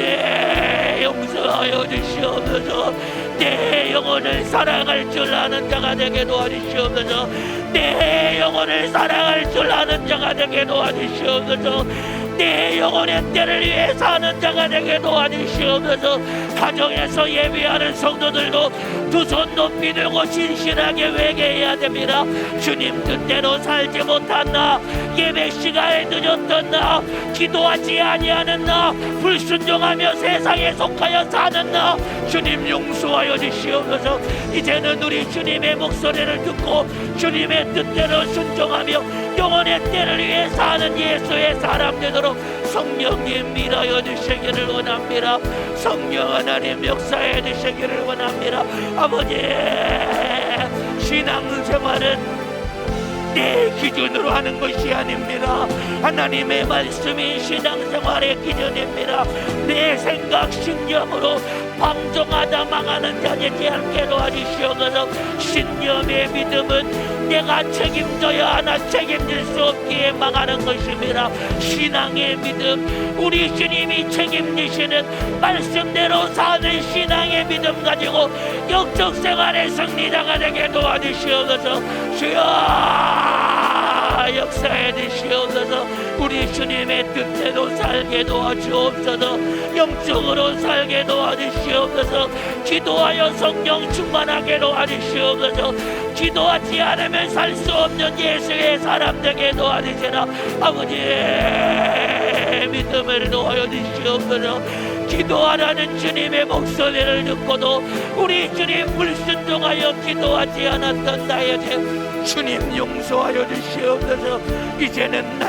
용서하여 주시옵소서. 내 영혼을 사랑할 줄 아는 자가 되게 도와주시옵소서. 내 영혼을 사랑할 줄 아는 자가 되게 도와주시옵소서. 내 영혼의 때를 위해 사는 자가 되게 도와주시옵소서. 가정에서 예배하는 성도들도 두 손 높이 들고 진실하게 회개해야 됩니다. 주님 뜻대로 살지 못한 나, 예배 시간에 늦었던 나, 기도하지 아니하는 나, 불순종하며 세상에 속하여 사는 나, 주님 용서하여 주시옵소서. 이제는 우리 주님의 목소리를 듣고 주님의 뜻대로 순종하며 영혼의 때를 위해 사는 예수의 사람 되도록 성령님 밀어여 주시기를 원합니다. 성령 하나님 역사해 주시기를 원합니다. 아버지 신앙생활은 내 기준으로 하는 것이 아닙니다. 하나님의 말씀이 신앙생활의 기준입니다. 내 생각 신념으로 방종하다 망하는 자 되지 않게 도와주시옵소서. 신념의 믿음은 내가 책임져야 하나 책임질 수 없기에 망하는 것입니다. 신앙의 믿음 우리 주님이 책임지시는 말씀대로 사는 신앙의 믿음 가지고 영적 생활의 승리자가 되게 도와주시옵소서. 주여 역사해 주시옵소서. 우리 주님의 뜻대로 살게 도와주옵소서. 영적으로 살게 도와주시옵소서. 기도하여 성령 충만하게 도와주시옵소서. 기도하지 않으면 살 수 없는 예수의 사람 되게 도와주시라. 아버지
믿음을 도하여 주시옵소서. 기도하라는 주님의 목소리를 듣고도 우리 주님 불순종하여 기도하지 않았던 나에게 주님 용서하여 주시옵소서. 이제는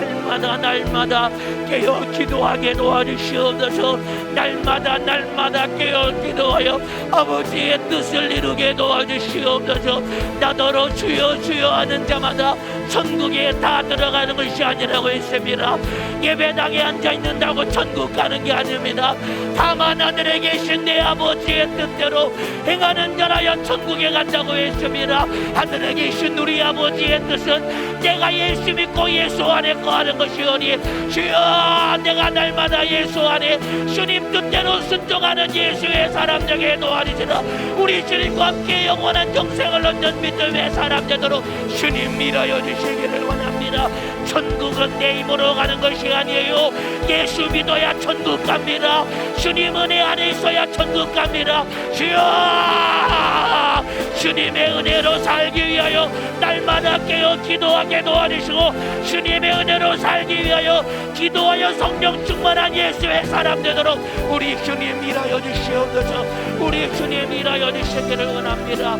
날마다 깨어 기도하게 도와주시옵소서. 날마다 깨어 기도하여 아버지의 뜻을 이루게 도와주시옵소서. 나더러 주여 주여 하는 자마다 천국에 다 들어가는 것이 아니라고 했습니다. 예배당에 앉아있는다고 천국 가는 게 아닙니다. 다만 하늘에 계신 내 아버지의 뜻대로 행하는 자라야 천국에 간다고 했습니다. 하늘에 계신 우리 아버지의 뜻은 내가 예수 믿고 예수 안에 거하는 것이오니 주여 내가 날마다 예수 안에 주님 뜻대로 순종하는 예수의 사람 되게 도와주시라. 우리 주님과 함께 영원한 영생을 얻는 믿음의 사람 되도록 주님 밀어여 주시기를 원합니다. 천국은 내 힘으로 가는 것이 아니에요. 예수 믿어야 천국 갑니다. 주님 은혜 안에 있어야 천국 갑니다. 주여 주님의 은혜로 살기 위하여 날마다 깨어 기도하게 도와주시고 주님의 은혜로 살기 위하여 기도하여 성령 충만한 예수의 사람 되도록 우리 주님 일하여 주시옵소서. 우리 주님 일하여 주시기를 원합니다.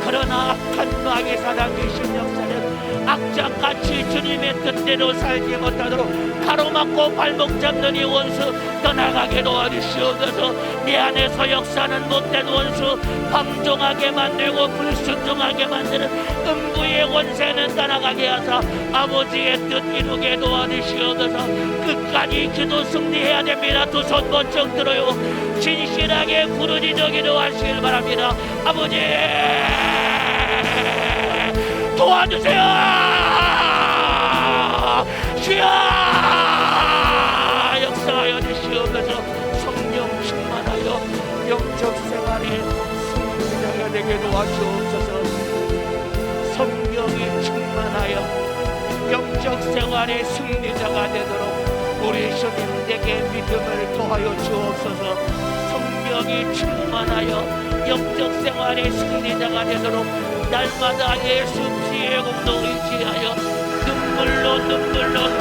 그러나 악한 마귀 사단 귀신 역사는 악장같이 주님의 뜻대로 살지 못하도록 가로막고 발목 잡는 이 원수 떠나가게 도와주시옵소서. 내 안에서 역사는 못된 원수 방종하게 만들고 불순종하게 만드는 음부의 원세는 떠나가게 하사 아버지의 뜻 이루게 도와주시옵소서. 끝까지 기도 승리해야 됩니다. 두 손 번쩍 들어요. 진실하게 부르짖어 기도하시길 바랍니다. 아버지 도와주세요. 주여 역사하여 주시옵소서. 성령 충만하여 영적 생활에 승리자가 되게 도와주옵소서. 성령이 충만하여 영적 생활의 승리자가 되도록 우리 주님에게 믿음을 더하여 주옵소서. 성령이 충만하여 영적 생활의 승리자가 되도록 날마다 예수 피의 공로 의지하여 눈물로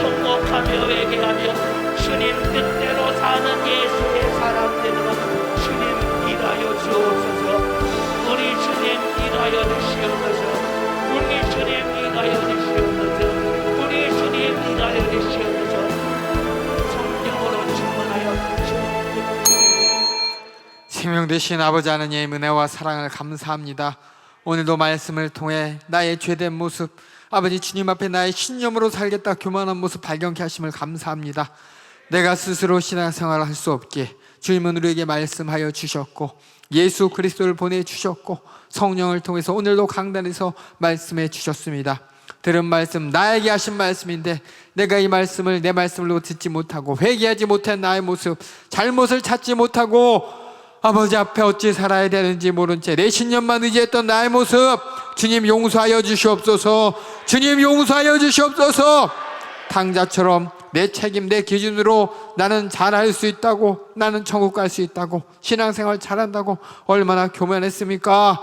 통곡하며 회개하며 주님 뜻대로 사는 예수의 사람 되도록 주님 일하여 주옵소서. 우리 주님 일하여 주시옵소서. 우리 주님 일하여 주시옵소서. 우리 주님 일하여 주시옵소서. 성령으로 충만하여
생명 되신 아버지 하나님의 은혜와 사랑을 감사합니다. 오늘도 말씀을 통해 나의 죄된 모습, 아버지 주님 앞에 나의 신념으로 살겠다 교만한 모습 발견케 하심을 감사합니다. 내가 스스로 신앙생활을 할 수 없게 주님은 우리에게 말씀하여 주셨고 예수 그리스도를 보내주셨고 성령을 통해서 오늘도 강단에서 말씀해 주셨습니다. 들은 말씀 나에게 하신 말씀인데 내가 이 말씀을 내 말씀으로 듣지 못하고 회개하지 못한 나의 모습, 잘못을 찾지 못하고 아버지 앞에 어찌 살아야 되는지 모른 채 내 신념만 의지했던 나의 모습 주님 용서하여 주시옵소서. 주님 용서하여 주시옵소서. 탕자처럼 내 책임 내 기준으로 나는 잘할 수 있다고, 나는 천국 갈 수 있다고, 신앙생활 잘한다고 얼마나 교만했습니까?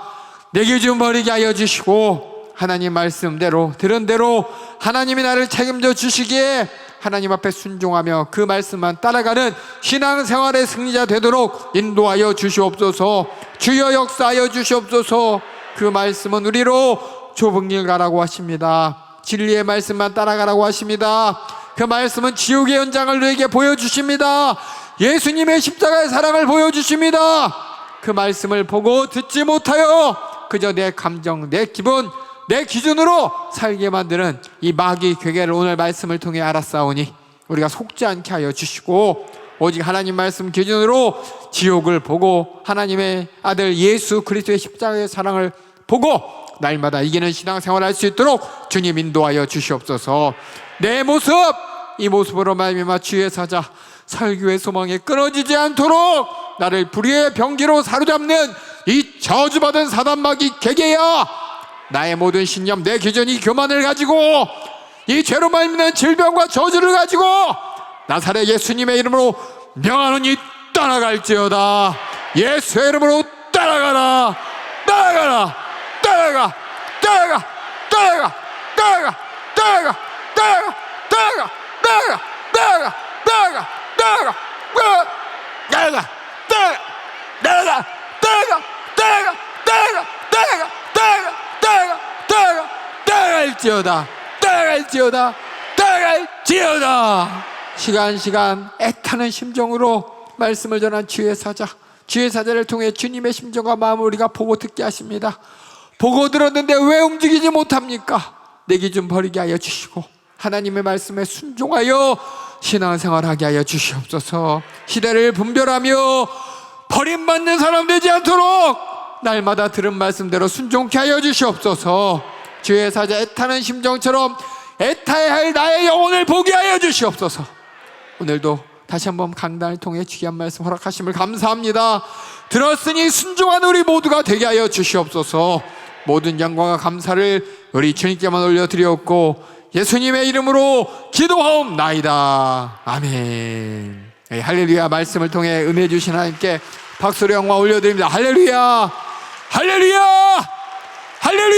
내 기준 버리게 하여 주시고 하나님 말씀대로 들은 대로 하나님이 나를 책임져 주시기에 하나님 앞에 순종하며 그 말씀만 따라가는 신앙생활의 승리자 되도록 인도하여 주시옵소서. 주여 역사하여 주시옵소서. 그 말씀은 우리로 좁은 길 가라고 하십니다. 진리의 말씀만 따라가라고 하십니다. 그 말씀은 지옥의 현장을 우리에게 보여주십니다. 예수님의 십자가의 사랑을 보여주십니다. 그 말씀을 보고 듣지 못하여 그저 내 감정, 내 기분, 내 기준으로 살게 만드는 이 마귀 괴계를 오늘 말씀을 통해 알았사오니 우리가 속지 않게 하여 주시고 오직 하나님 말씀 기준으로 지옥을 보고 하나님의 아들 예수 그리스도의 십자가의 사랑을 보고 날마다 이기는 신앙생활을 할 수 있도록 주님 인도하여 주시옵소서. 내 모습, 이 모습으로 말미암아 주의 사자 설교의 소망에 끊어지지 않도록 나를 불의의 병기로 사로잡는 이 저주받은 사단 마귀 괴계야, 나의 모든 신념 내 기준이 교만을 가지고 이 죄로 말미암는 질병과 저주를 가지고 나사렛 예수님의 이름으로 명하노니 떠나갈지어다. 예수의 이름으로 떠나가라. 떠나가라. 떠나가. 떠나가. 떠나가. 떠나가. 떠나가. 떠나가. 떠나가. 떠나가. 따라가 따라가 따라가 따라가 따라가 따라가 따라가 따라가 따라가 따라가 따라갈지어다 따라갈지어다 따라갈지어다. 시간 애타는 심정으로 말씀을 전한 주의 사자를 통해 주님의 심정과 마음을 우리가 보고 듣게 하십니다. 보고 들었는데 왜 움직이지 못합니까? 내 기준 버리게 하여 주시고 하나님의 말씀에 순종하여 신앙생활하게 하여 주시옵소서. 시대를 분별하며 버림받는 사람 되지 않도록 날마다 들은 말씀대로 순종케 하여 주시옵소서. 주의 사자 애타는 심정처럼 애타야 할 나의 영혼을 보게 하여 주시옵소서. 오늘도 다시 한번 강단을 통해 귀한 말씀 허락하심을 감사합니다. 들었으니 순종하는 우리 모두가 되게 하여 주시옵소서. 모든 영광과 감사를 우리 주님께만 올려드리옵고 예수님의 이름으로 기도하옵나이다. 아멘. 할렐루야. 말씀을 통해 은혜 주신 하나님께 박수로 영광 올려드립니다. 할렐루야 할렐루야 할렐루야.